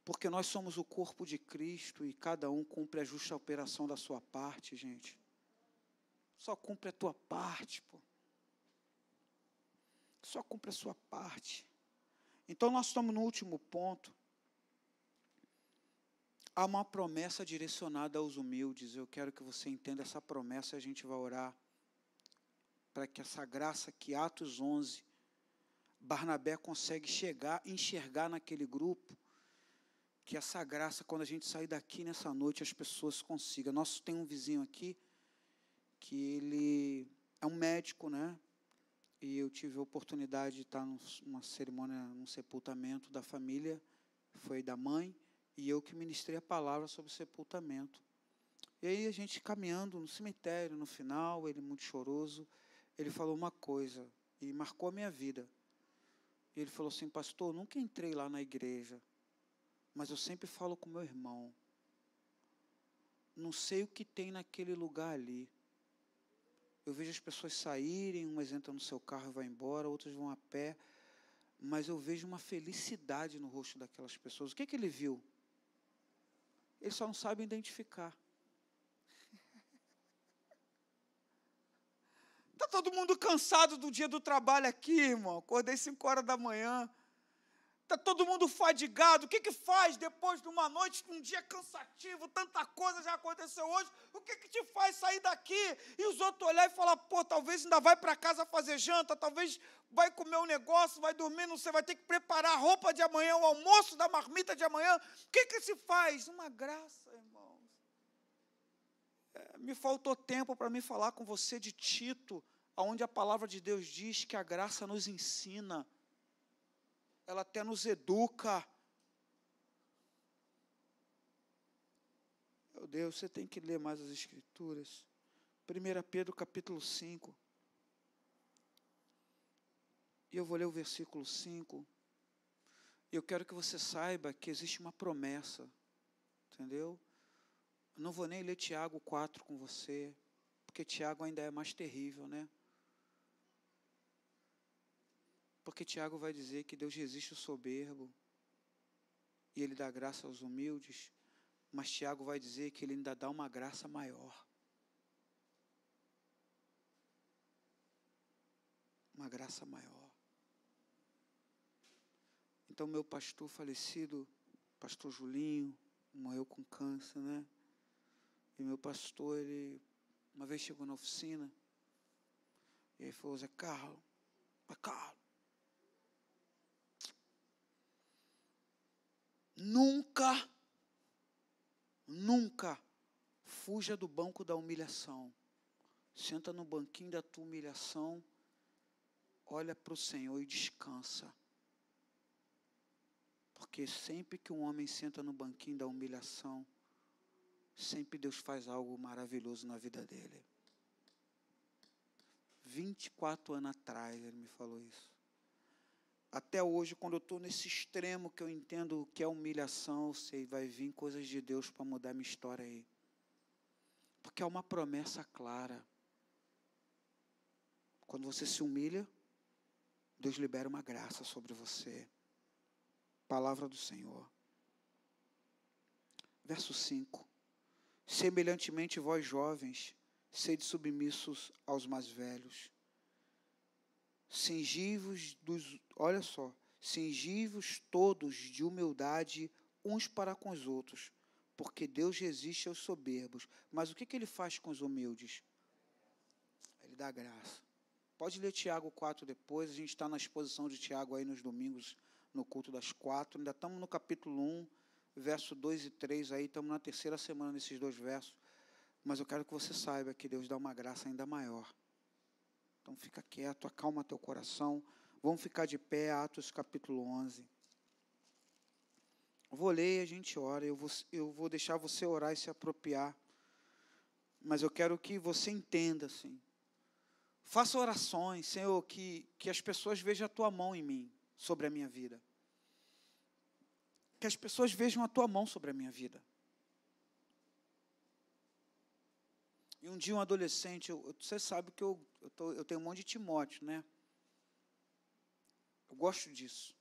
Porque nós somos o corpo de Cristo e cada um cumpre a justa operação da sua parte, gente. Só cumpre a tua parte, pô. Só cumpre a sua parte. Então, nós estamos no último ponto. Há uma promessa direcionada aos humildes. Eu quero que você entenda essa promessa e a gente vai orar para que essa graça que Atos 11, Barnabé consegue enxergar naquele grupo, que essa graça, quando a gente sair daqui nessa noite, as pessoas consigam. Nós tem um vizinho aqui, que ele é um médico, né? E eu tive a oportunidade de estar numa cerimônia, num sepultamento da família, foi da mãe, e eu que ministrei a palavra sobre o sepultamento. E aí a gente caminhando no cemitério, no final, ele muito choroso, ele falou uma coisa, e marcou a minha vida. E ele falou assim, pastor, eu nunca entrei lá na igreja, mas eu sempre falo com meu irmão, não sei o que tem naquele lugar ali. Eu vejo as pessoas saírem, umas entram no seu carro e vão embora, outras vão a pé, mas eu vejo uma felicidade no rosto daquelas pessoas. O que ele viu? Ele só não sabe identificar. Está todo mundo cansado do dia do trabalho aqui, irmão. Acordei 5 horas da manhã. Está todo mundo fadigado. O que faz depois de uma noite, um dia cansativo, tanta coisa já aconteceu hoje? O que te faz sair daqui? E os outros olhar e falar, pô, talvez ainda vai para casa fazer janta, talvez vai comer um negócio, vai dormir, não sei, vai ter que preparar a roupa de amanhã, o almoço da marmita de amanhã. O que se faz? Uma graça, irmãos. Me faltou tempo para me falar com você de Tito, onde a palavra de Deus diz que a graça nos ensina, ela até nos educa. Meu Deus, você tem que ler mais as Escrituras. 1 Pedro capítulo 5. E eu vou ler o versículo 5. E eu quero que você saiba que existe uma promessa. Entendeu? Eu não vou nem ler Tiago 4 com você, porque Tiago ainda é mais terrível, né? Porque Tiago vai dizer que Deus resiste o soberbo e Ele dá graça aos humildes, mas Tiago vai dizer que Ele ainda dá uma graça maior. Uma graça maior. Então, meu pastor falecido, pastor Julinho, morreu com câncer, né? E meu pastor, ele uma vez chegou na oficina, e ele falou, Zé Carlos, nunca fuja do banco da humilhação. Senta no banquinho da tua humilhação, olha para o Senhor e descansa. Porque sempre que um homem senta no banquinho da humilhação, sempre Deus faz algo maravilhoso na vida dele. 24 anos atrás ele me falou isso. Até hoje, quando eu estou nesse extremo que eu entendo o que é humilhação, eu sei, vai vir coisas de Deus para mudar minha história aí. Porque é uma promessa clara. Quando você se humilha, Deus libera uma graça sobre você. Palavra do Senhor. Verso 5. Semelhantemente, vós jovens, sede submissos aos mais velhos. Cingivos todos de humildade uns para com os outros, porque Deus resiste aos soberbos. Mas o que Ele faz com os humildes? Ele dá graça. Pode ler Tiago 4 depois, a gente está na exposição de Tiago aí nos domingos, no culto das 4, ainda estamos no capítulo 1, verso 2 e 3, aí estamos na terceira semana nesses dois versos, mas eu quero que você saiba que Deus dá uma graça ainda maior. Então fica quieto, acalma teu coração, vamos ficar de pé, Atos capítulo 11. Eu vou ler e a gente ora, eu vou deixar você orar e se apropriar, mas eu quero que você entenda assim, faça orações, Senhor, que as pessoas vejam a Tua mão em mim, sobre a minha vida. Que as pessoas vejam a Tua mão sobre a minha vida. E um dia um adolescente, você sabe que eu tenho um monte de Timóteo, né? Eu gosto disso.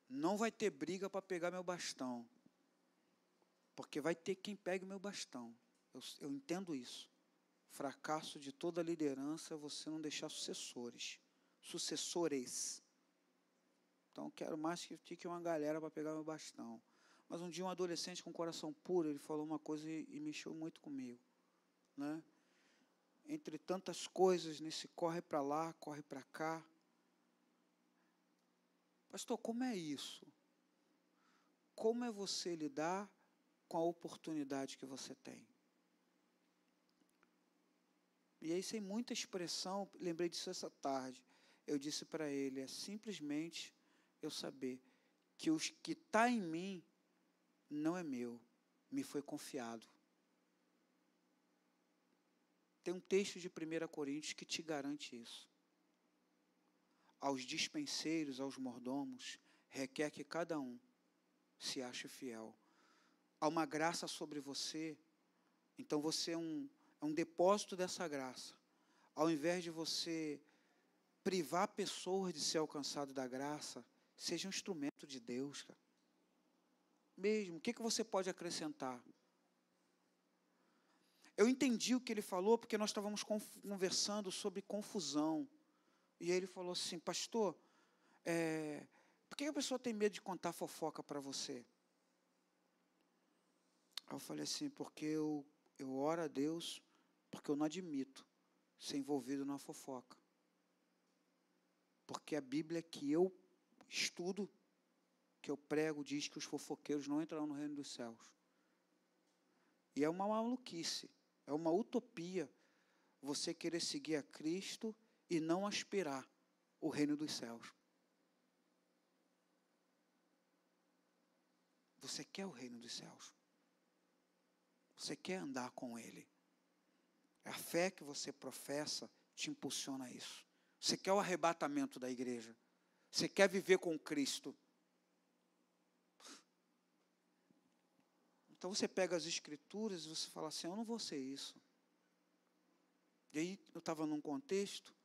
Não vai ter briga para pegar meu bastão. Porque vai ter quem pegue meu bastão. Eu entendo isso. Fracasso de toda liderança é você não deixar sucessores. Então, quero mais que fique uma galera para pegar meu bastão. Mas um dia um adolescente com coração puro, ele falou uma coisa e mexeu muito comigo. Né? Entre tantas coisas, nesse corre para lá, corre para cá. Pastor, como é isso? Como é você lidar com a oportunidade que você tem? E aí, sem muita expressão, lembrei disso essa tarde. Eu disse para ele, é simplesmente eu saber que o que está em mim não é meu, me foi confiado. Tem um texto de 1 Coríntios que te garante isso. Aos dispenseiros, aos mordomos, requer que cada um se ache fiel. Há uma graça sobre você, então você é um depósito dessa graça. Ao invés de você privar pessoas de ser alcançado da graça, seja um instrumento de Deus, cara. Mesmo, o que você pode acrescentar? Eu entendi o que ele falou, porque nós estávamos conversando sobre confusão. E ele falou assim, pastor, por que a pessoa tem medo de contar fofoca para você? Aí eu falei assim, porque eu oro a Deus, porque eu não admito ser envolvido numa fofoca. Porque a Bíblia que eu estudo, que eu prego, diz que os fofoqueiros não entrarão no reino dos céus. E é uma maluquice, é uma utopia você querer seguir a Cristo e não aspirar o reino dos céus. Você quer o reino dos céus. Você quer andar com Ele. A fé que você professa te impulsiona a isso. Você quer o arrebatamento da igreja. Você quer viver com Cristo. Então você pega as escrituras e você fala assim, eu não vou ser isso. E aí eu estava num contexto,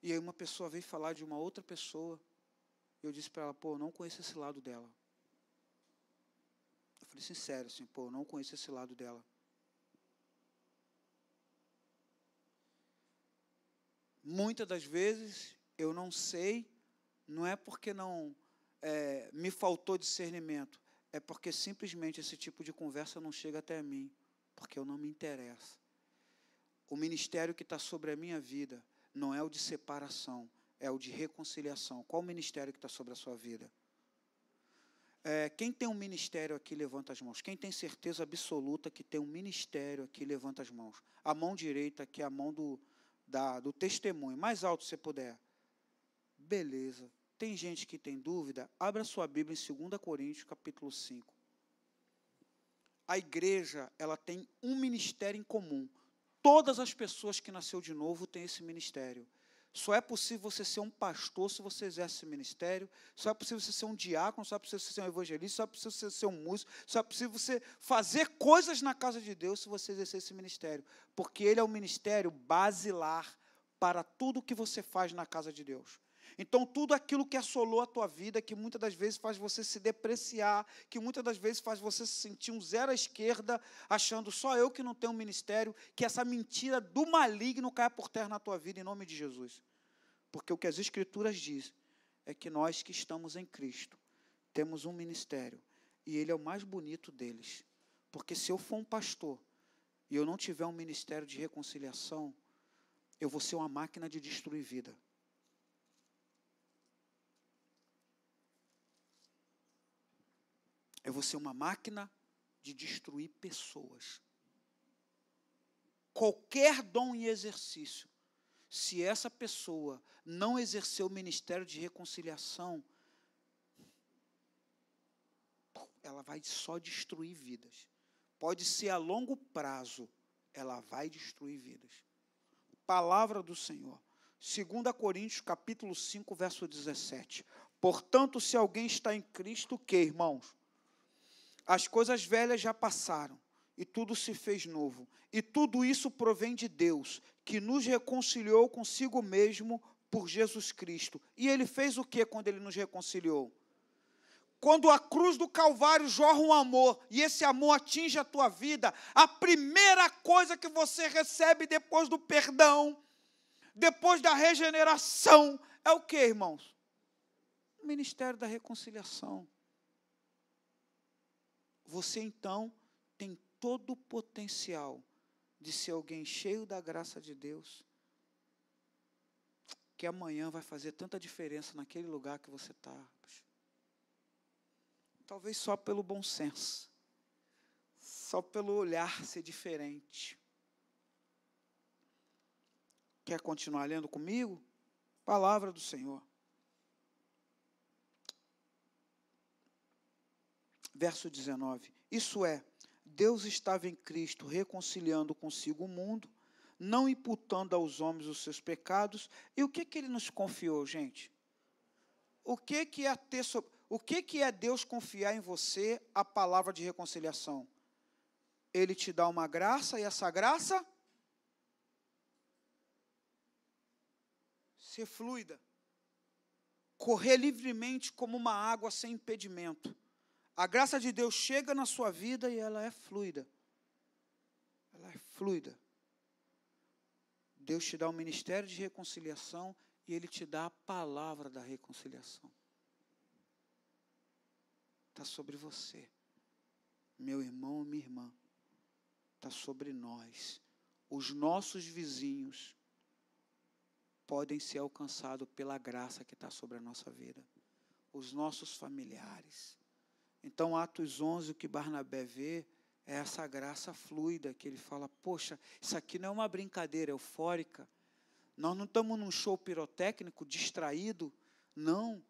e aí uma pessoa veio falar de uma outra pessoa. Eu disse para ela, eu não conheço esse lado dela. Eu falei sincero assim, eu não conheço esse lado dela. Muitas das vezes eu não sei, não é porque não me faltou discernimento, é porque simplesmente esse tipo de conversa não chega até mim, porque eu não me interesso. O ministério que está sobre a minha vida não é o de separação, é o de reconciliação. Qual o ministério que está sobre a sua vida? Quem tem um ministério aqui, levanta as mãos. Quem tem certeza absoluta que tem um ministério aqui, levanta as mãos. A mão direita, que é a mão do testemunho, mais alto se puder. Beleza. Tem gente que tem dúvida? Abra sua Bíblia em 2 Coríntios, capítulo 5. A igreja, ela tem um ministério em comum. Todas as pessoas que nasceu de novo têm esse ministério. Só é possível você ser um pastor se você exerce esse ministério. Só é possível você ser um diácono, só é possível você ser um evangelista, só é possível você ser um músico, só é possível você fazer coisas na casa de Deus se você exercer esse ministério. Porque ele é o ministério basilar para tudo que você faz na casa de Deus. Então, tudo aquilo que assolou a tua vida, que muitas das vezes faz você se depreciar, que muitas das vezes faz você se sentir um zero à esquerda, achando só eu que não tenho um ministério, que essa mentira do maligno caia por terra na tua vida, em nome de Jesus. Porque o que as Escrituras dizem é que nós que estamos em Cristo, temos um ministério, e ele é o mais bonito deles. Porque se eu for um pastor, e eu não tiver um ministério de reconciliação, eu vou ser uma máquina de destruir vida. Eu vou ser uma máquina de destruir pessoas. Qualquer dom em exercício, se essa pessoa não exercer o ministério de reconciliação, ela vai só destruir vidas. Pode ser a longo prazo, ela vai destruir vidas. Palavra do Senhor. 2 Coríntios, capítulo 5, verso 17. Portanto, se alguém está em Cristo, o que, irmãos? As coisas velhas já passaram, e tudo se fez novo. E tudo isso provém de Deus, que nos reconciliou consigo mesmo por Jesus Cristo. E Ele fez o que quando Ele nos reconciliou? Quando a cruz do Calvário jorra um amor, e esse amor atinge a tua vida, a primeira coisa que você recebe depois do perdão, depois da regeneração, é o que, irmãos? O ministério da reconciliação. Você, então, tem todo o potencial de ser alguém cheio da graça de Deus, que amanhã vai fazer tanta diferença naquele lugar que você está. Talvez só pelo bom senso, só pelo olhar ser diferente. Quer continuar lendo comigo? Palavra do Senhor. Verso 19. Isso é, Deus estava em Cristo reconciliando consigo o mundo, não imputando aos homens os seus pecados. E o que Ele nos confiou, gente? O que é Deus confiar em você a palavra de reconciliação? Ele te dá uma graça, e essa graça ser fluida, correr livremente como uma água sem impedimento. A graça de Deus chega na sua vida e ela é fluida. Ela é fluida. Deus te dá um ministério de reconciliação e Ele te dá a palavra da reconciliação. está sobre você. Meu irmão, minha irmã, está sobre nós. Os nossos vizinhos podem ser alcançados pela graça que está sobre a nossa vida. Os nossos familiares. Então, Atos 11, o que Barnabé vê é essa graça fluida, que ele fala, poxa, isso aqui não é uma brincadeira eufórica. Nós não estamos num show pirotécnico, distraído. Não.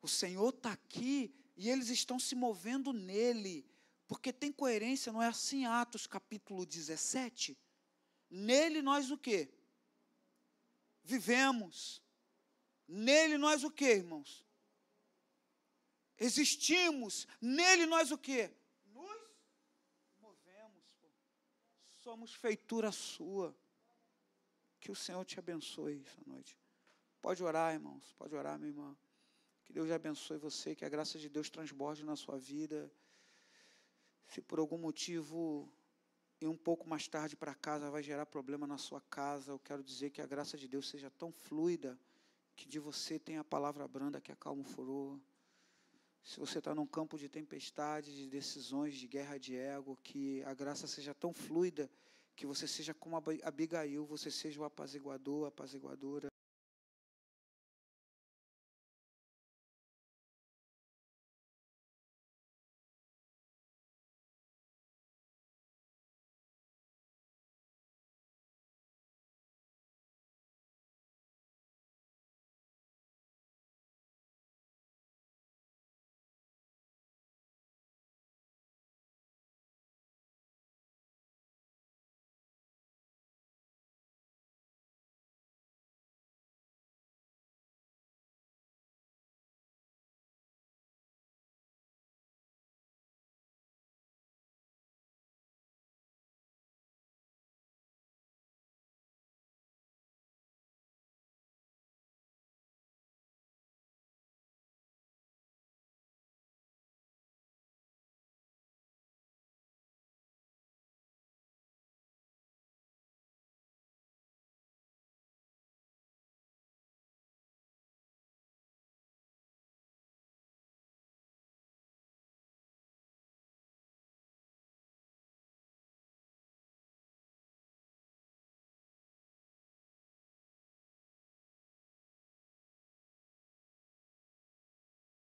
O Senhor está aqui e eles estão se movendo nele. Porque tem coerência, não é assim? Atos capítulo 17. Nele nós o quê? Vivemos. Nele nós o quê, irmãos? Existimos. Nele nós o quê? Nos movemos. Somos feitura sua. Que o Senhor te abençoe essa noite. Pode orar, irmãos. Pode orar, minha irmã. Que Deus abençoe você. Que a graça de Deus transborde na sua vida. Se por algum motivo ir um pouco mais tarde para casa vai gerar problema na sua casa, eu quero dizer que a graça de Deus seja tão fluida que de você tenha a palavra branda que acalma o furor. Se você está num campo de tempestade, de decisões, de guerra de ego, que a graça seja tão fluida que você seja como Abigail, você seja o apaziguador, apaziguadora.